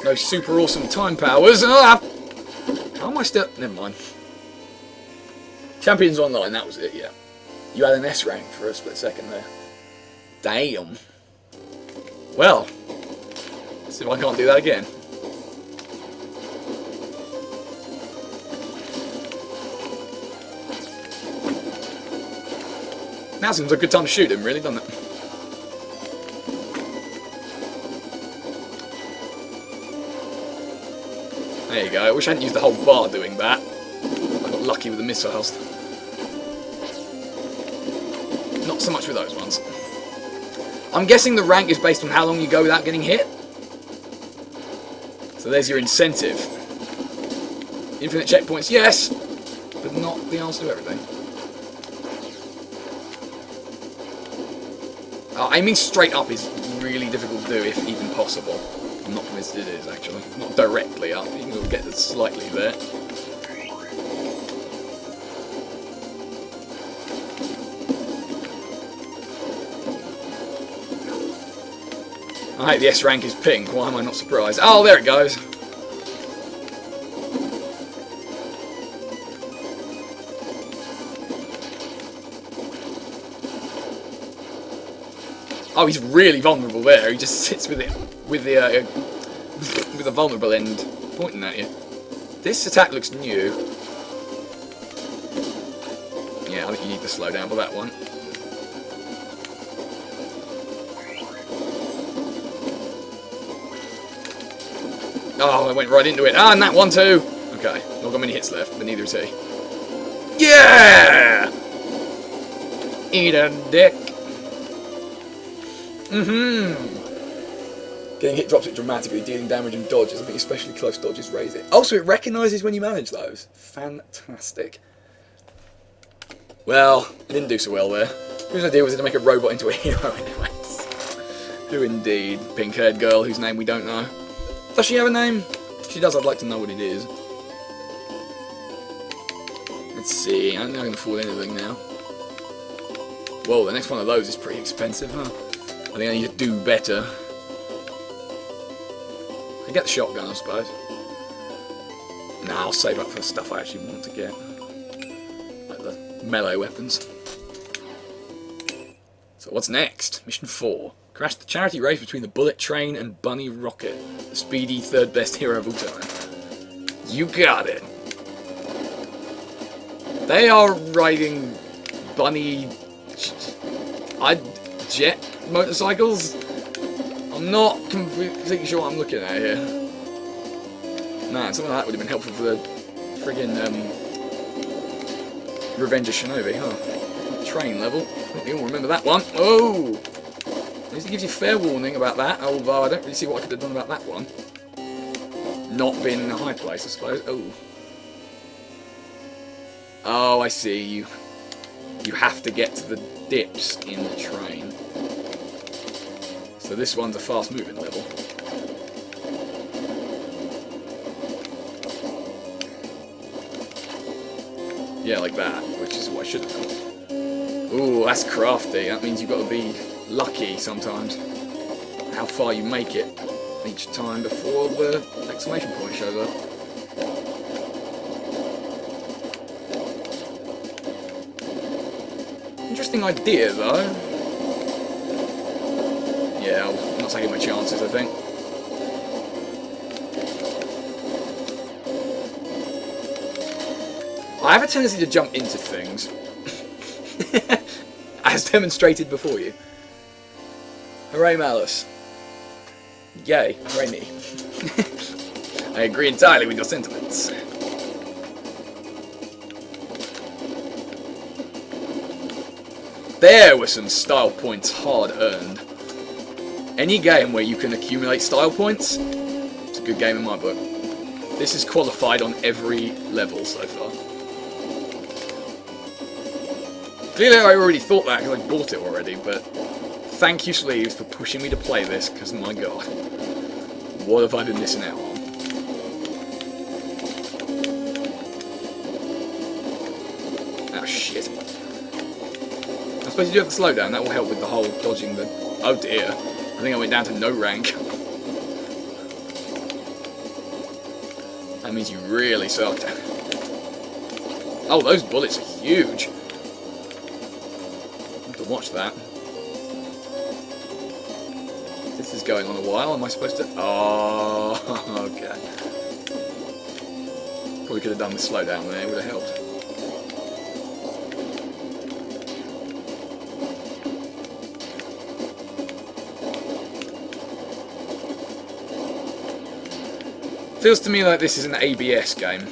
No super awesome time powers. Ah! How am I still... Never mind. Champions Online, that was it, yeah. You had an S rank for a split second there. Damn. Well, let's see if I can't do that again. Now seems like a good time to shoot him, really, doesn't it? There you go. I wish I hadn't used the whole bar doing that. I got lucky with the missiles. Not so much with those ones. I'm guessing the rank is based on how long you go without getting hit. So there's your incentive. Infinite checkpoints, yes, but not the answer to everything. Aiming straight up is really difficult to do, if even possible. I'm not convinced it is, actually. Not directly up, you can get it slightly there. I hope the S rank is pink, why am I not surprised? Oh, there it goes! Oh, he's really vulnerable there. He just sits with it, with the vulnerable end pointing at you. This attack looks new. Yeah, I think you need to slow down for that one. Oh, I went right into it. Ah, and that one too. Okay, not got many hits left, but neither is he. Yeah! Eat a dick. Getting hit drops it dramatically, dealing damage and dodges. I think especially close dodges raise it. Also, it recognises when you manage those. Fantastic. Well, it didn't do so well there. Whose idea was it to make a robot into a hero anyways? Who indeed? Pink-haired girl whose name we don't know. Does she have a name? If she does, I'd like to know what it is. Let's see. I don't think I can afford anything now. Whoa, the next one of those is pretty expensive, huh? I think I need to do better. I get the shotgun, I suppose. Nah, I'll save up for the stuff I actually want to get. Like the melee weapons. So what's next? Mission 4. Crash the charity race between the Bullet Train and Bunny Rocket. The speedy third best hero of all time. You got it. They are riding bunny... jet motorcycles? I'm not completely sure what I'm looking at here. Man, something like that would have been helpful for the friggin' Revenge of Shinobi, huh? Train level. I think we all remember that one. Oh! At least it gives you fair warning about that, although I don't really see what I could have done about that one. Not being in a high place, I suppose. Oh. Oh, I see. You have to get to the dips in the train. So this one's a fast moving level. Yeah, like that, which is what I should have done. Ooh, that's crafty. That means you've got to be lucky sometimes. How far you make it each time before the exclamation point shows up. Interesting idea, though. Yeah, I'm not taking my chances, I think. I have a tendency to jump into things. As demonstrated before you. Hooray, Malice. Yay, hooray me. I agree entirely with your sentiments. There were some style points hard earned. Any game where you can accumulate style points, it's a good game in my book. This is qualified on every level so far. Clearly I already thought that because I bought it already, but thank you Sleeves for pushing me to play this, because my god, what have I been missing out on? Oh shit. I suppose you do have to slow down, that will help with the whole dodging the... Oh dear, I think I went down to no rank. That means you really sucked. Oh, those bullets are huge. Watch that. This is going on a while. Am I supposed to... Oh, okay. Probably could have done the slowdown there. It would have helped. Feels to me like this is an ABS game.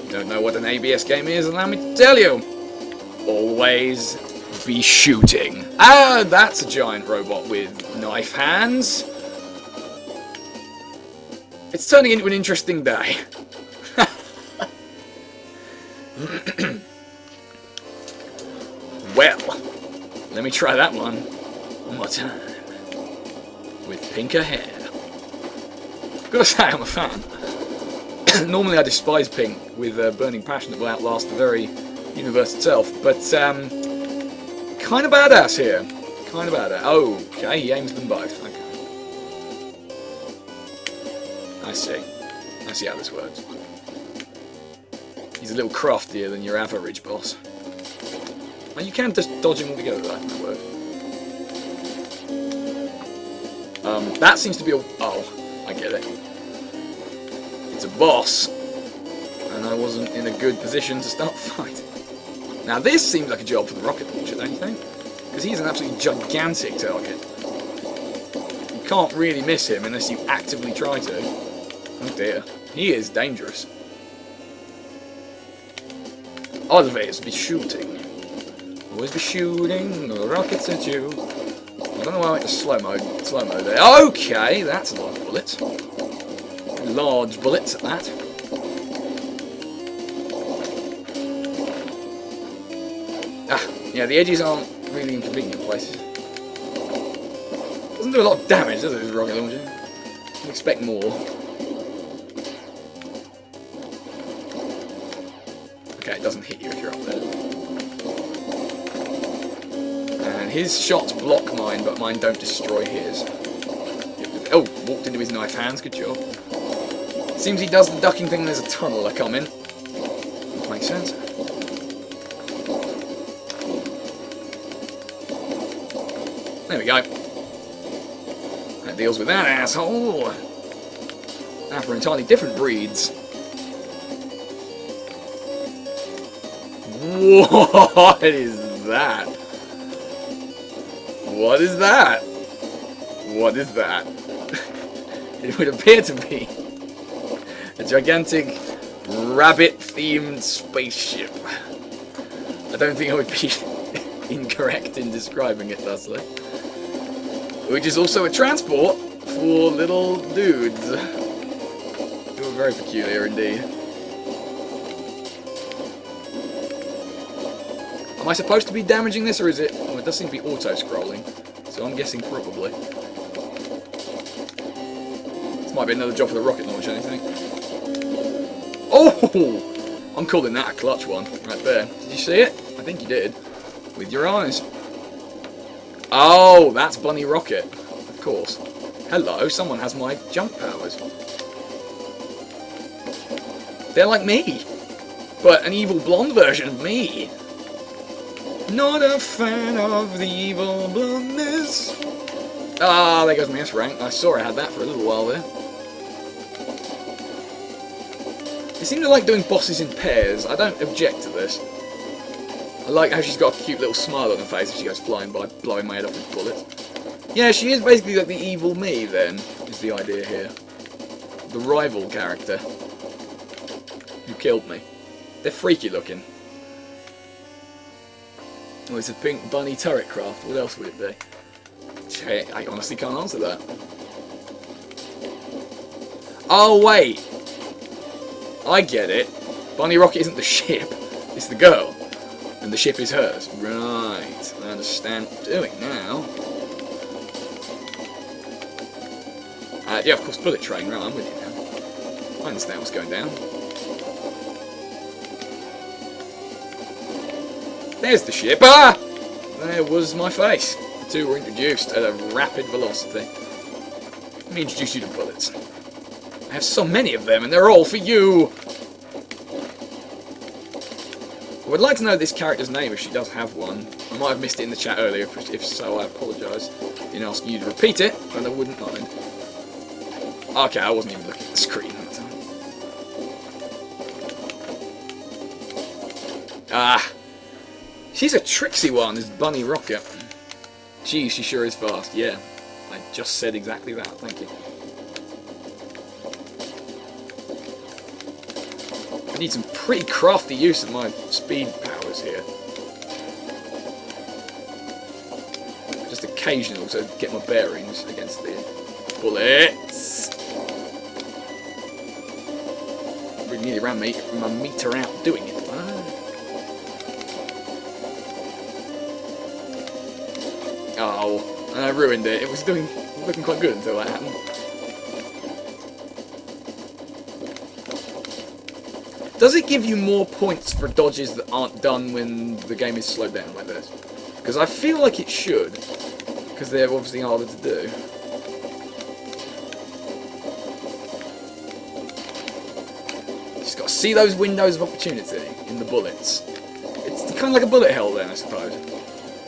You don't know what an ABS game is? Allow me to tell you. Always be shooting. Ah, that's a giant robot with knife hands. It's turning into an interesting day. Well, let me try that one more time. With pinker hair. Gotta say, I'm a fan. Normally I despise pink with a burning passion that will outlast the very universe itself, but kind of badass here. Kind of badass. Okay, he aims them both. Okay. I see. I see how this works. He's a little craftier than your average boss. Well, you can just dodge him altogether, that might work. That seems to be a... Oh, I get it. It's a boss, and I wasn't in a good position to start fighting. Now this seems like a job for the rocket launcher, don't you think? Because he's an absolutely gigantic target. You can't really miss him unless you actively try to. Oh dear. He is dangerous. Always be shooting. Always be shooting rockets at you. I don't know why I went to slow mo there. Okay, that's a lot of bullets. Large bullets at that. Yeah, the edges aren't really inconvenient places. Doesn't do a lot of damage, does it, this rocket launcher? I'd expect more. Okay, it doesn't hit you if you're up there. And his shots block mine, but mine don't destroy his. Oh, walked into his knife hands, good job. Seems he does the ducking thing, there's a tunnel I come in. Which makes sense. There we go. That deals with that asshole. Now for entirely different breeds. What is that? What is that? What is that? It would appear to be a gigantic rabbit-themed spaceship. I don't think I would be incorrect in describing it thusly. Which is also a transport for little dudes. Who are very peculiar indeed. Am I supposed to be damaging this, or is it... Oh, it does seem to be auto-scrolling. So I'm guessing probably. This might be another job for the rocket launcher, I think. Oh! I'm calling that a clutch one, right there. Did you see it? I think you did. With your eyes. Oh, that's Bunny Rocket. Of course. Hello, someone has my jump powers. They're like me. But an evil blonde version of me. Not a fan of the evil blondness. Ah, there goes my S rank. I saw I had that for a little while there. They seem to like doing bosses in pairs. I don't object to this. I like how she's got a cute little smile on her face as she goes flying by, blowing my head off with bullets. Yeah, she is basically like the evil me, then, is the idea here. The rival character. Who killed me. They're freaky looking. Oh, it's a pink bunny turret craft. What else would it be? I honestly can't answer that. Oh, wait. I get it. Bunny Rocket isn't the ship. It's the girl. And the ship is hers. Right. I understand what I'm doing now. Yeah, of course, Bullet Train. Right, I'm with you now. I understand what's going down. There's the ship. Ah! There was my face. The two were introduced at a rapid velocity. Let me introduce you to bullets. I have so many of them, and they're all for you! I would like to know this character's name if she does have one. I might have missed it in the chat earlier. If so, I apologise in asking you to repeat it, but I wouldn't mind. Okay, I wasn't even looking at the screen that time. Ah! She's a tricksy one, is Bunny Rocket. Gee, she sure is fast. Yeah, I just said exactly that. Thank you. I need some pretty crafty use of my speed powers here. Just occasional to get my bearings against the bullets. Really nearly ran my meter out doing it. Oh, and I ruined it. It was looking quite good until that happened. Does it give you more points for dodges that aren't done when the game is slowed down like this? Because I feel like it should, because they're obviously harder to do. Just got to see those windows of opportunity in the bullets. It's kind of like a bullet hell then, I suppose.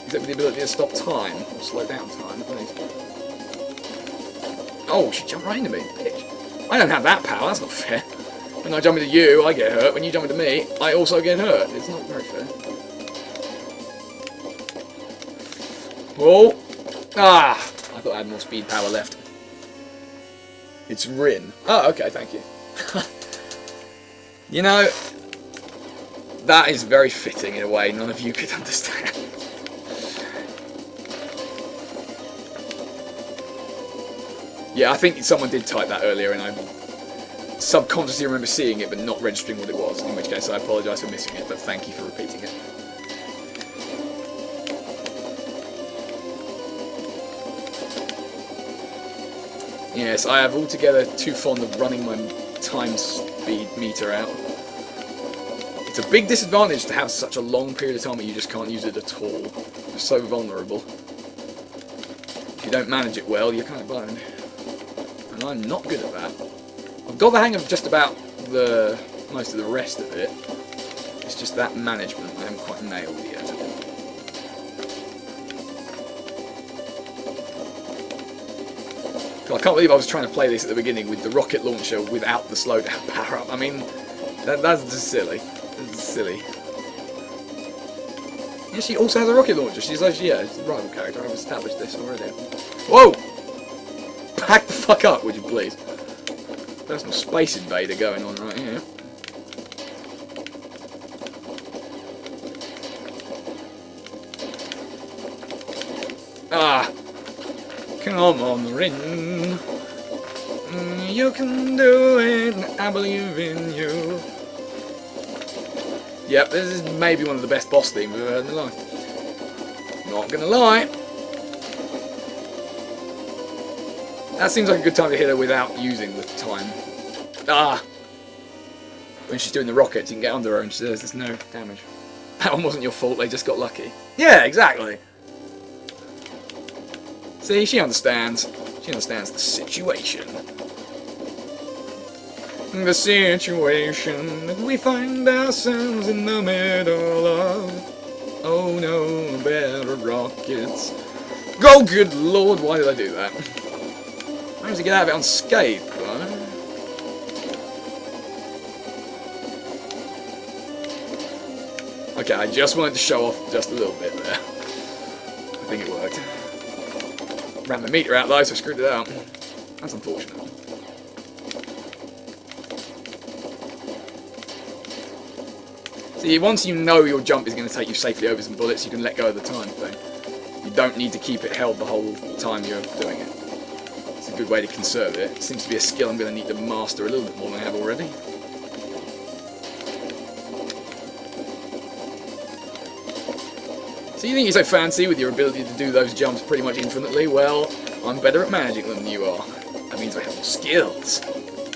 Except with the ability to stop time, or slow down time at least. Oh, she jumped right into me, bitch. I don't have that power, that's not fair. When I jump into you, I get hurt. When you jump into me, I also get hurt. It's not very fair. Oh! Ah! I thought I had more speed power left. It's Rin. Oh, okay, thank you. You know, that is very fitting in a way none of you could understand. Yeah, I think someone did type that earlier and I subconsciously remember seeing it but not registering what it was, in which case I apologise for missing it, but thank you for repeating it. Yes, I have altogether too fond of running my time speed meter out. It's a big disadvantage to have such a long period of time where you just can't use it at all. You're so vulnerable. If you don't manage it well, you're kind of boned. And I'm not good at that. I've got the hang of just about most of the rest of it. It's just that management I haven't quite nailed yet. God, I can't believe I was trying to play this at the beginning with the rocket launcher without the slowdown power up. I mean, that's just silly. That's silly. Yeah, she also has a rocket launcher. She's a rival character. I've established this already. Whoa! Back the fuck up, would you please? Personal space invader going on right here. Ah! Come on, Rin. You can do it. I believe in you. Yep, this is maybe one of the best boss themes I've ever heard in my life. Not gonna lie. That seems like a good time to hit her without using the time. Ah! when she's doing the rockets, you can get under her and she says there's no damage. That one wasn't your fault, they just got lucky. Yeah, exactly. See, she understands. She understands the situation. The situation that we find ourselves in the middle of. Oh no, better rockets. Oh, good lord, why did I do that? I managed to get out of it unscathed, right? Okay, I just wanted to show off just a little bit there. I think it worked. Ran the meter out though, so I screwed it out. That's unfortunate. See, once you know your jump is going to take you safely over some bullets, you can let go of the time thing. You don't need to keep it held the whole time you're doing it. It's a good way to conserve it. It seems to be a skill I'm going to need to master a little bit more than I have already. So you think you're so fancy with your ability to do those jumps pretty much infinitely? Well, I'm better at managing them than you are. That means I have more skills.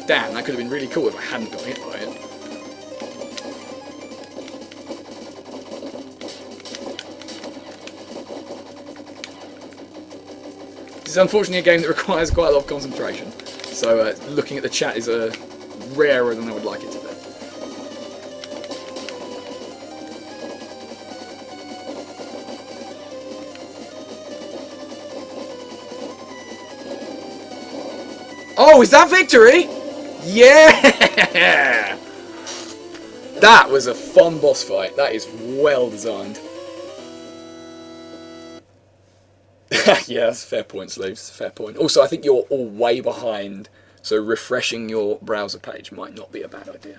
Damn, that could have been really cool if I hadn't got hit by it. This is unfortunately a game that requires quite a lot of concentration, so looking at the chat is rarer than I would like it to be. Oh, is that victory? Yeah! That was a fun boss fight. That is well designed. Yeah, that's a fair point, Sleeves. Fair point. Also, I think you're all way behind, so refreshing your browser page might not be a bad idea.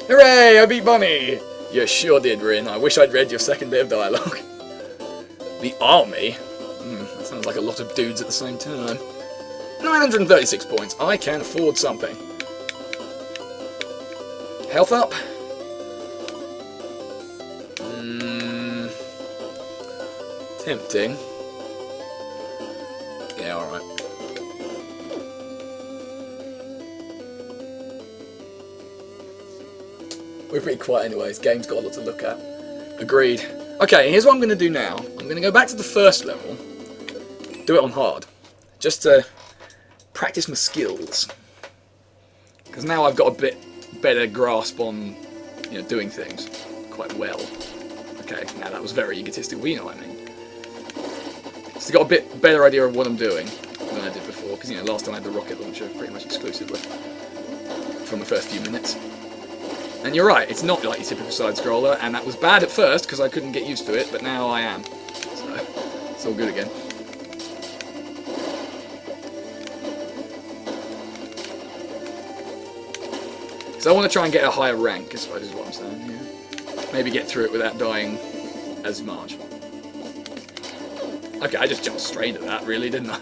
Hooray! I beat Bunny! You sure did, Rin. I wish I'd read your second bit of dialogue. The army? That sounds like a lot of dudes at the same time. 936 points. I can afford something. Health up. Tempting. Yeah, alright. We're pretty quiet anyways. Game's got a lot to look at. Agreed. Okay, here's what I'm going to do now. I'm going to go back to the first level. Do it on hard. Just to practice my skills. Because now I've got a bit better grasp on, doing things quite well. Okay, now that was very egotistical, but you know what I mean. So I've got a bit better idea of what I'm doing than I did before, because last time I had the rocket launcher pretty much exclusively from the first few minutes. And you're right, it's not like your typical side-scroller, and that was bad at first because I couldn't get used to it, but now I am. So, it's all good again. So I want to try and get a higher rank, I suppose is what I'm saying. Yeah. Maybe get through it without dying as much. Okay, I just jumped straight at that, really, didn't I?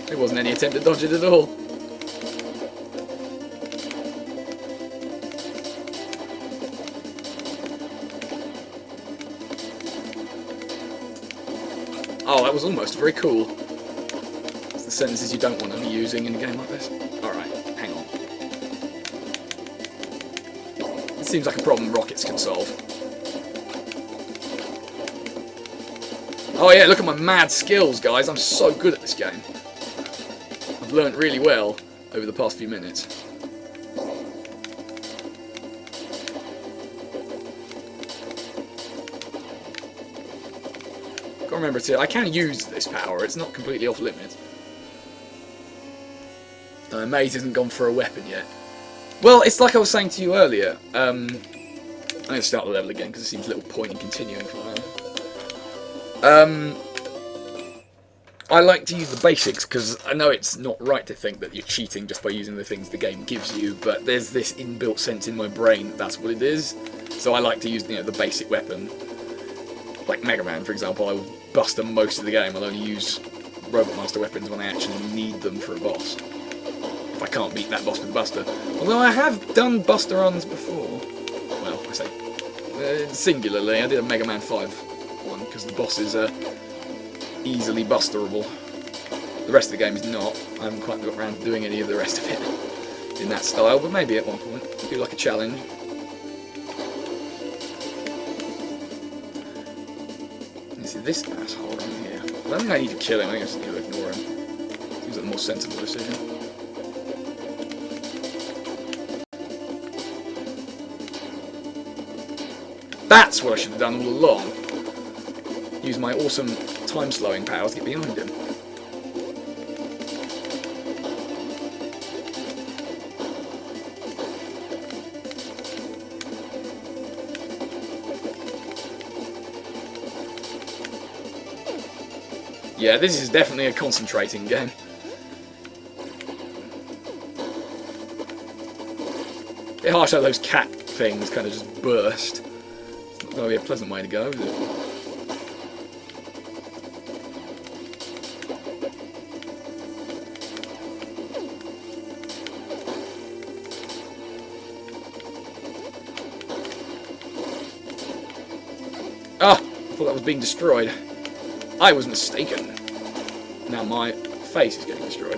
There wasn't any attempt to dodge it at all. Oh, that was almost very cool. It's the sentences you don't want to be using in a game like this. Alright, hang on. It seems like a problem rockets can solve. Oh yeah, look at my mad skills, guys. I'm so good at this game. I've learnt really well over the past few minutes. Gotta remember too, I can use this power. It's not completely off limits. Maze hasn't gone for a weapon yet. Well, it's like I was saying to you earlier. I'm going to start the level again because it seems a little point in continuing from there. I like to use the basics because I know it's not right to think that you're cheating just by using the things the game gives you, but there's this inbuilt sense in my brain that that's what it is. So I like to use the basic weapon. Like Mega Man, for example, I will buster most of the game. I'll only use Robot Master weapons when I actually need them for a boss. If I can't beat that boss with Buster. Although I have done Buster runs before. Well, I say singularly. I did a Mega Man 5 one because the bosses are easily busterable. The rest of the game is not. I haven't quite got around to doing any of the rest of it. in that style, but maybe at one point. Do like a challenge. You see this asshole right here. I don't think I need to kill him, I just need to ignore him. Seems like the more sensible decision. That's what I should have done all along. Use my awesome time-slowing power to get behind him. Yeah, this is definitely a concentrating game. A bit harsh how those cat things kind of just burst. It's not going to be a pleasant way to go, is it? Ah! I thought that was being destroyed. I was mistaken. Now my face is getting destroyed.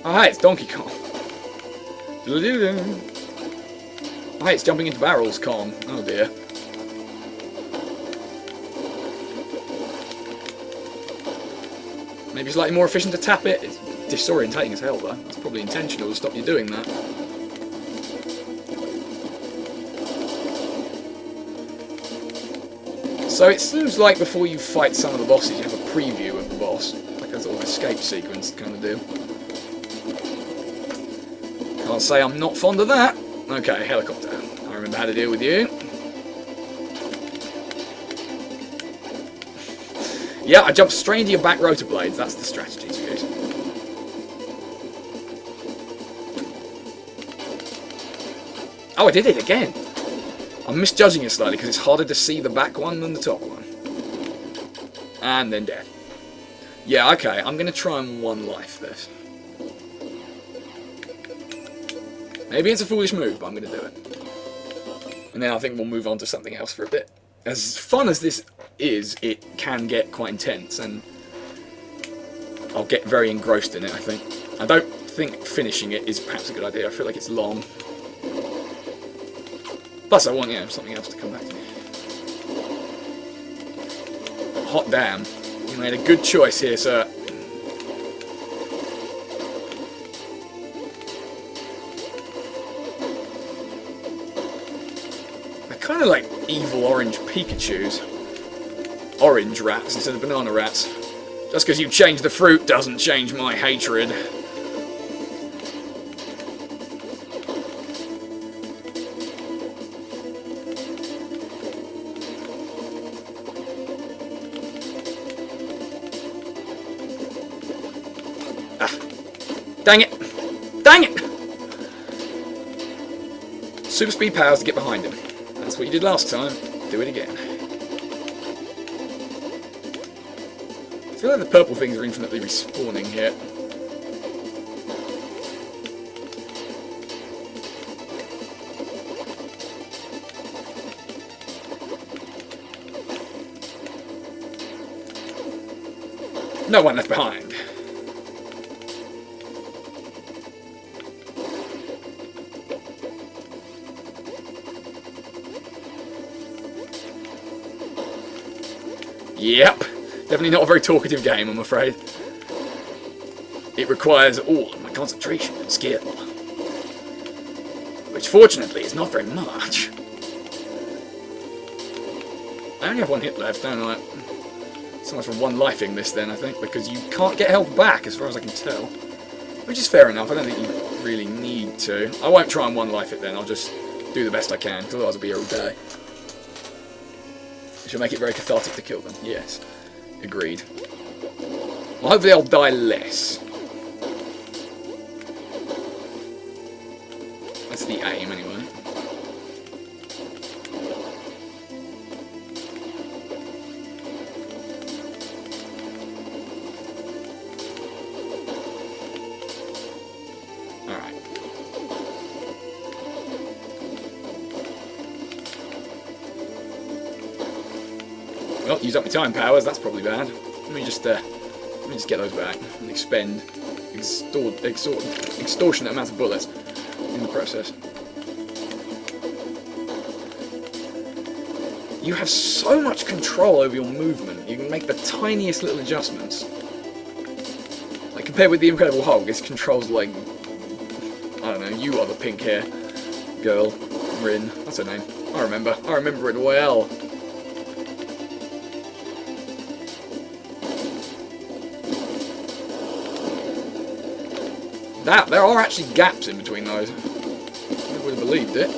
Oh, hi, it's Donkey Kong. Oh, hi, it's jumping into barrels, Kong. Oh dear. Maybe slightly more efficient to tap it. It's disorientating as hell, though. It's probably intentional to stop you doing that. So it seems like before you fight some of the bosses, you have a preview of the boss, like a sort of escape sequence kind of deal. Can't say I'm not fond of that. Okay, helicopter. I remember how to deal with you. Yeah, I jumped straight into your back rotor blades. That's the strategy to use. Oh, I did it again. I'm misjudging it slightly because it's harder to see the back one than the top one. And then death. Yeah, okay, I'm going to try and one life this. Maybe it's a foolish move, but I'm going to do it. And then I think we'll move on to something else for a bit. As fun as this is, it can get quite intense, and I'll get very engrossed in it, I think. I don't think finishing it is perhaps a good idea. I feel like it's long. Plus, I want, you know, something else to come back to me. Hot damn. You made a good choice here, sir. They're kind of like evil orange Pikachus. Orange rats instead of banana rats. Just because you change the fruit doesn't change my hatred. Dang it! Dang it! Super speed powers to get behind him. That's what you did last time. Do it again. I feel like the purple things are infinitely respawning here. No one left behind. Yep, definitely not a very talkative game, I'm afraid. It requires all of my concentration and skill. Which, fortunately, is not very much. I only have one hit left, don't I? So much for one-lifing this, then, I think, because you can't get health back, as far as I can tell. Which is fair enough, I don't think you really need to. I won't try and one-life it, then. I'll just do the best I can, because otherwise I'll be here all day. Should make it very cathartic to kill them. Yes. Agreed. Well, hopefully I'll die less. That's the aim, anyway. Alright. Well, use up my time powers, that's probably bad. Let me just get those back and expend extortionate amounts of bullets in the process. You have so much control over your movement. You can make the tiniest little adjustments. Like, compared with the Incredible Hulk, this controls like... I don't know, you are the pink hair girl. Rin. That's her name. I remember it well. There are actually gaps in between those. I never would have believed it.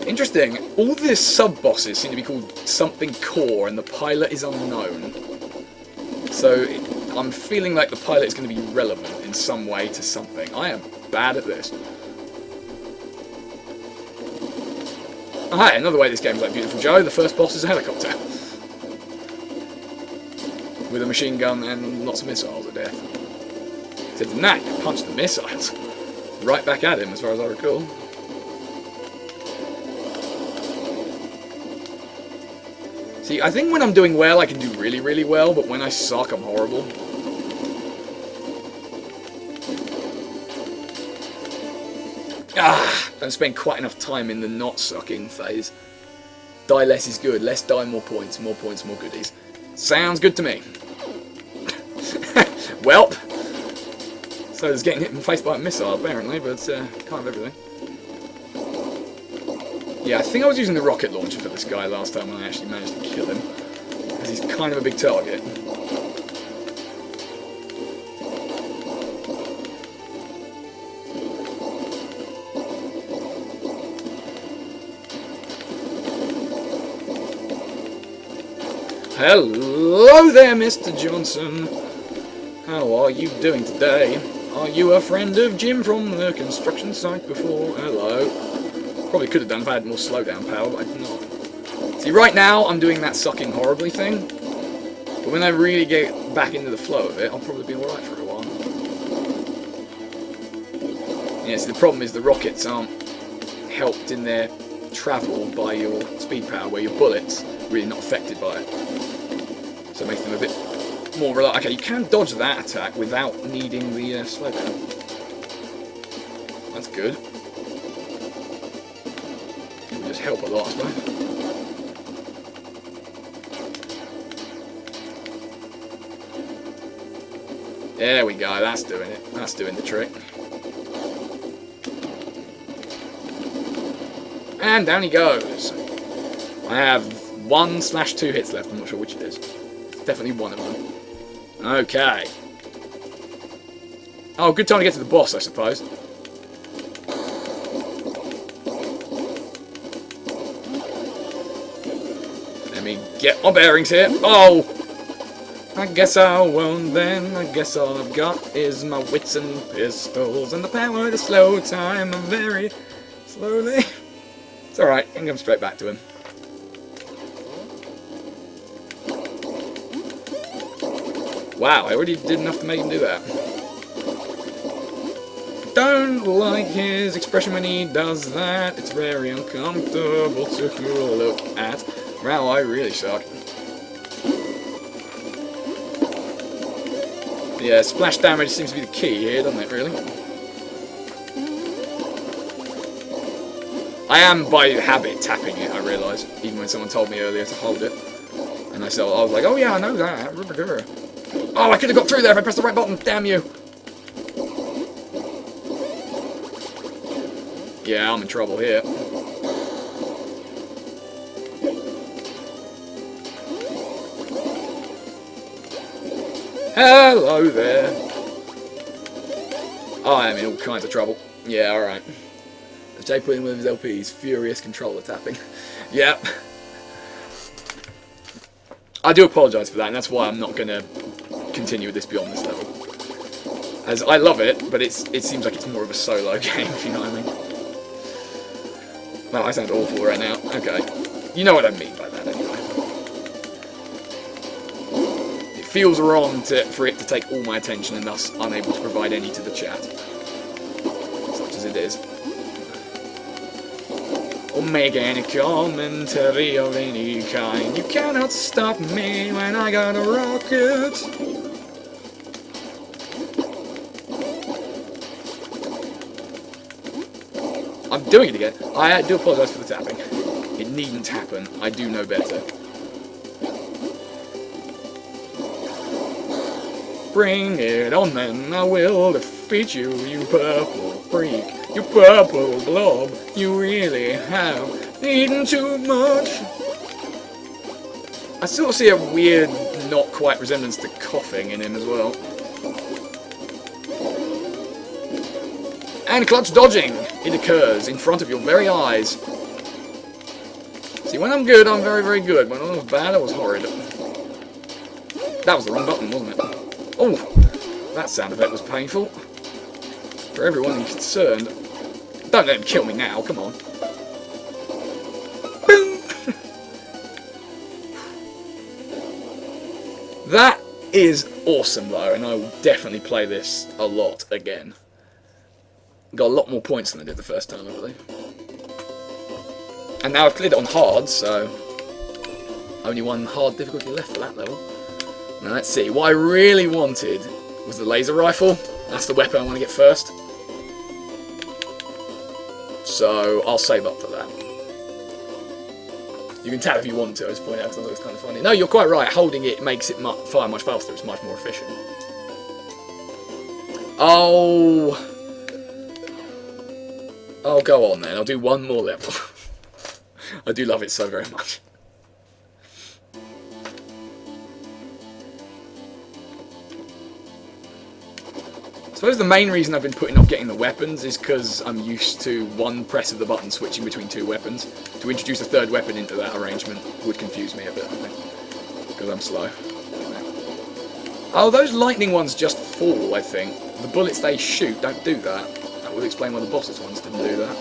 Interesting. All the sub-bosses seem to be called something core, and the pilot is unknown. So I'm feeling like the pilot is going to be relevant in some way to something. I am bad at this. Hi, another way this game's like Beautiful Joe. The first boss is a helicopter. With a machine gun and lots of missiles at death. Except the knack punched the missiles right back at him, as far as I recall. See, I think when I'm doing well, I can do really, really well, but when I suck, I'm horrible. Don't spend quite enough time in the not sucking phase. Die less is good. Less die, more points. More points, more goodies. Sounds good to me. Welp. So there's getting hit in the face by a missile, apparently, but can't have everything. Yeah, I think I was using the rocket launcher for this guy last time when I actually managed to kill him. Because he's kind of a big target. Hello there, Mr. Johnson. How are you doing today? Are you a friend of Jim from the construction site before? Hello. Probably could have done if I had more slowdown power, but I did not. See, right now I'm doing that sucking horribly thing. But when I really get back into the flow of it, I'll probably be alright for a while. Yeah, see, the problem is the rockets aren't helped in their travel by your speed power, where your bullets are really not affected by it. So it makes them a bit more reliable. Okay, you can dodge that attack without needing the slowdown. That's good. It will just help a lot, I suppose. There we go, that's doing it. That's doing the trick. And down he goes. I have 1/2 hits left, I'm not sure which it is. It's definitely one of them. Okay. Oh, good time to get to the boss, I suppose. Let me get my bearings here. Oh! I guess I won't then. I guess all I've got is my wits and pistols and the power to slow time very slowly. It's alright, I can come straight back to him. Wow, I already did enough to make him do that. Don't like his expression when he does that. It's very uncomfortable to look at. Wow, I really suck. Yeah, splash damage seems to be the key here, doesn't it, really? I am, by habit, tapping it, I realise. Even when someone told me earlier to hold it. And I was like, oh yeah, I know that. Oh, I could have got through there if I pressed the right button, damn you! Yeah, I'm in trouble here. Hello there. Oh, I am in all kinds of trouble. Yeah, alright. Jay put in with his LPs, furious controller tapping. Yep. I do apologise for that, and that's why I'm not going to continue with this beyond this level. As I love it, but it seems like it's more of a solo game, if you know what I mean. Well, I sound awful right now. Okay. You know what I mean by that, anyway. It feels wrong for it to take all my attention and thus unable to provide any to the chat. Such as it is. or make any commentary of any kind. You cannot stop me when I got a rocket. I'm doing it again. I do apologise for the tapping. It needn't happen. I do know better. Bring it on then, I will defeat you, you purple freak. You purple blob. You really have eaten too much. I still see a weird, not quite resemblance to coughing in him as well. And clutch dodging! It occurs in front of your very eyes. See, when I'm good, I'm very, very good. When I was bad, I was horrid. That was the wrong button, wasn't it? Oh, that sound effect was painful. For everyone concerned. Don't let him kill me now, come on. Boom! That is awesome though, and I will definitely play this a lot again. Got a lot more points than I did the first time, I believe. And now I've cleared it on hard, so only one hard difficulty left for that level. Now let's see, what I really wanted was the laser rifle. That's the weapon I want to get first. So I'll save up for that. You can tap if you want to, I just point out because I thought it was kind of funny. No, you're quite right, holding it makes it fire much faster, it's much more efficient. Oh, go on then, I'll do one more level. I do love it so very much. I suppose the main reason I've been putting off getting the weapons is because I'm used to one press of the button switching between two weapons. To introduce a third weapon into that arrangement would confuse me a bit, I think, because I'm slow. Oh, those lightning ones just fall, I think. The bullets they shoot don't do that. That would explain why the boss's ones didn't do that.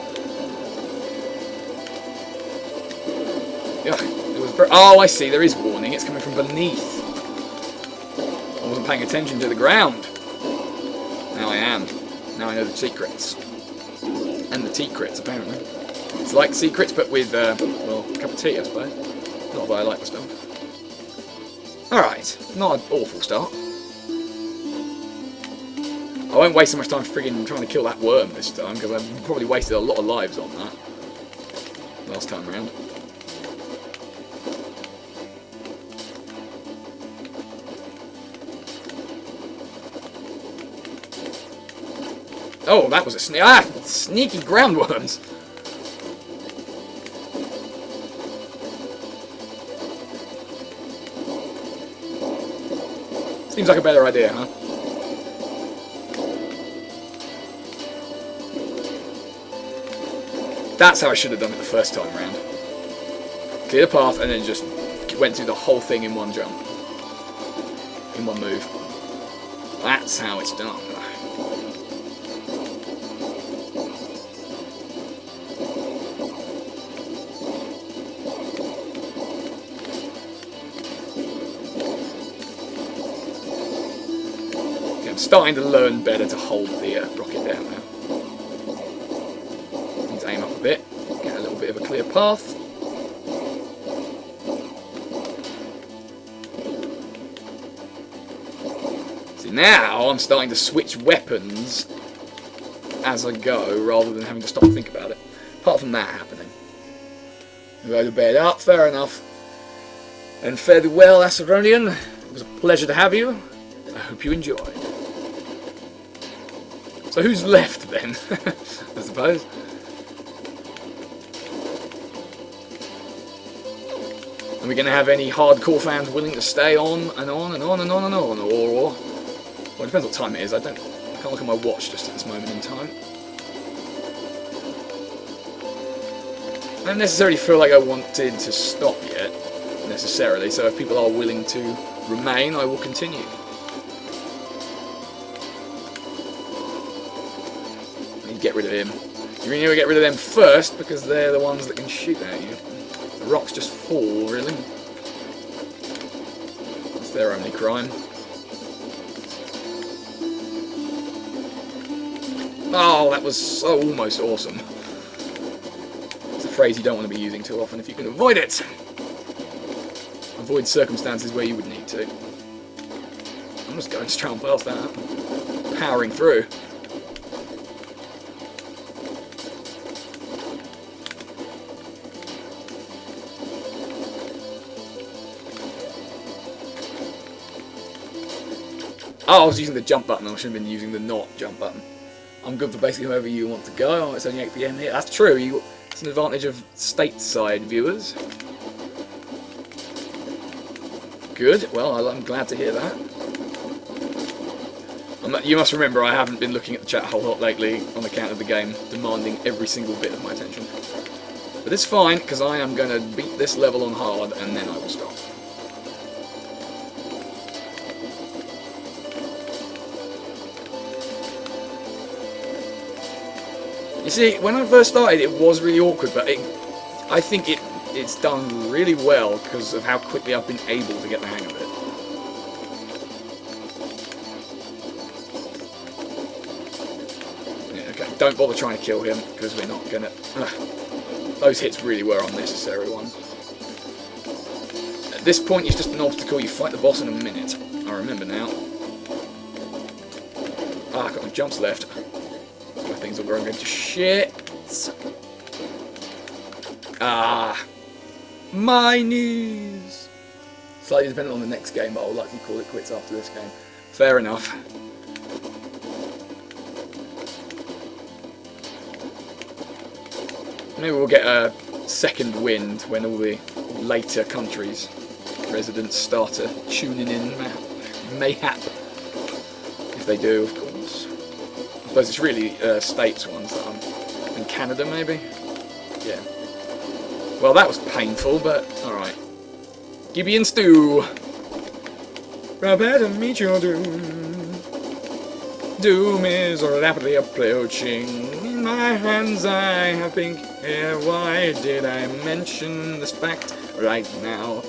Ugh, it was very... Oh, I see, there is warning. It's coming from beneath. I wasn't paying attention to the ground. Now I am. Now I know the secrets. And the secrets, apparently. It's like secrets, but with, well, a cup of tea, I suppose. Not that I like the stuff. Alright, not an awful start. I won't waste so much time frigging trying to kill that worm this time, because I probably wasted a lot of lives on that last time round. Oh, that was a sneaky ground worms. Seems like a better idea, huh? That's how I should have done it the first time round. Clear the path and then just went through the whole thing in one jump. In one move. That's how it's done. Okay, I'm starting to learn better to hold the rocket down now. Need to aim up a bit, get a little bit of a clear path. See, now I'm starting to switch weapons as I go, rather than having to stop and think about it. Apart from that happening. You go to bed. Up, fair enough. And fare thee well, Aceronian. It was a pleasure to have you. I hope you enjoyed. So who's left then? I suppose. Are we going to have any hardcore fans willing to stay on and on and on and on and on? Or well, it depends what time it is. I can't look at my watch just at this moment in time. I don't necessarily feel like I wanted to stop yet, necessarily, so if people are willing to remain, I will continue. I need to get rid of him. You really need to get rid of them first, because they're the ones that can shoot at you. The rocks just fall, really. It's their only crime. Oh, that was so almost awesome. It's a phrase you don't want to be using too often if you can avoid it. Avoid circumstances where you would need to. I'm just going straight on past that. Powering through. Oh, I was using the jump button. I should have been using the not jump button. I'm good for basically whoever you want to go. Oh, it's only 8 PM here. That's true. It's an advantage of stateside viewers. Good. Well, I'm glad to hear that. You must remember I haven't been looking at the chat a whole lot lately on account of the game demanding every single bit of my attention. But it's fine, because I am going to beat this level on hard, and then I will stop. You see, when I first started, it was really awkward, but I think it's done really well because of how quickly I've been able to get the hang of it. Yeah, okay, don't bother trying to kill him, because we're not gonna... those hits really were unnecessary ones. At this point, it's just an obstacle. You fight the boss in a minute. I remember now. Ah, I've got my jumps left. My things are going to shit. Ah, my news. Slightly dependent on the next game, but I'll likely call it quits after this game. Fair enough. Maybe we'll get a second wind when all the later countries' residents start tuning in, mayhap. If they do, of course. I suppose it's really states ones that I'm in Canada, maybe. Yeah. Well, that was painful, but alright. Gibby and Stew. Prepare to meet your doom. Doom is rapidly approaching. In my hands I have pink hair. Why did I mention this fact right now?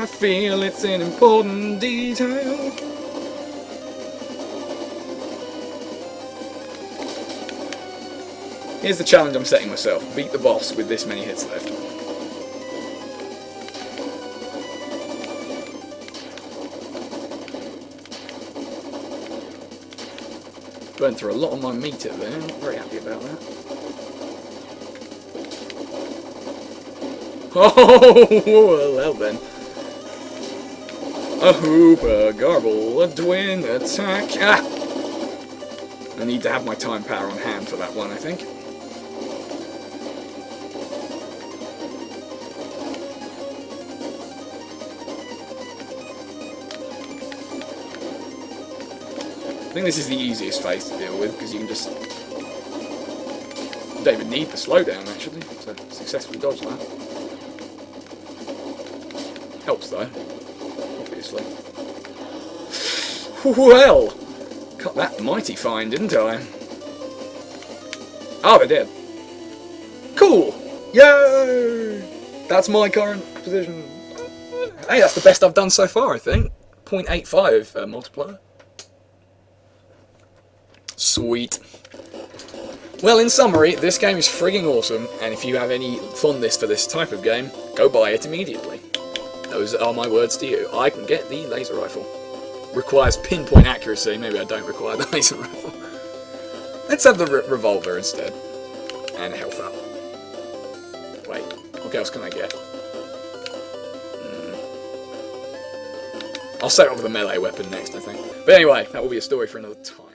I feel it's an important detail. Here's the challenge I'm setting myself. Beat the boss with this many hits left. Burned through a lot of my meter there. Not very happy about that. Oh, well then. A hoop, a garble, a twin attack. Ah! I need to have my time power on hand for that one, I think. I think this is the easiest phase to deal with, because you can just... You don't even need the slowdown, actually, to successfully dodge that. Helps, though, obviously. Well! Got that mighty fine, didn't I? Oh, they're dead. Cool! Yay! That's my current position. Hey, that's the best I've done so far, I think. 0.85 multiplier. Sweet. Well, in summary, this game is frigging awesome, and if you have any fondness for this type of game, go buy it immediately. Those are my words to you. I can get the laser rifle. Requires pinpoint accuracy. Maybe I don't require the laser rifle. Let's have the revolver instead. And health up. Wait, what else can I get? I'll set up with a melee weapon next, I think. But anyway, that will be a story for another time.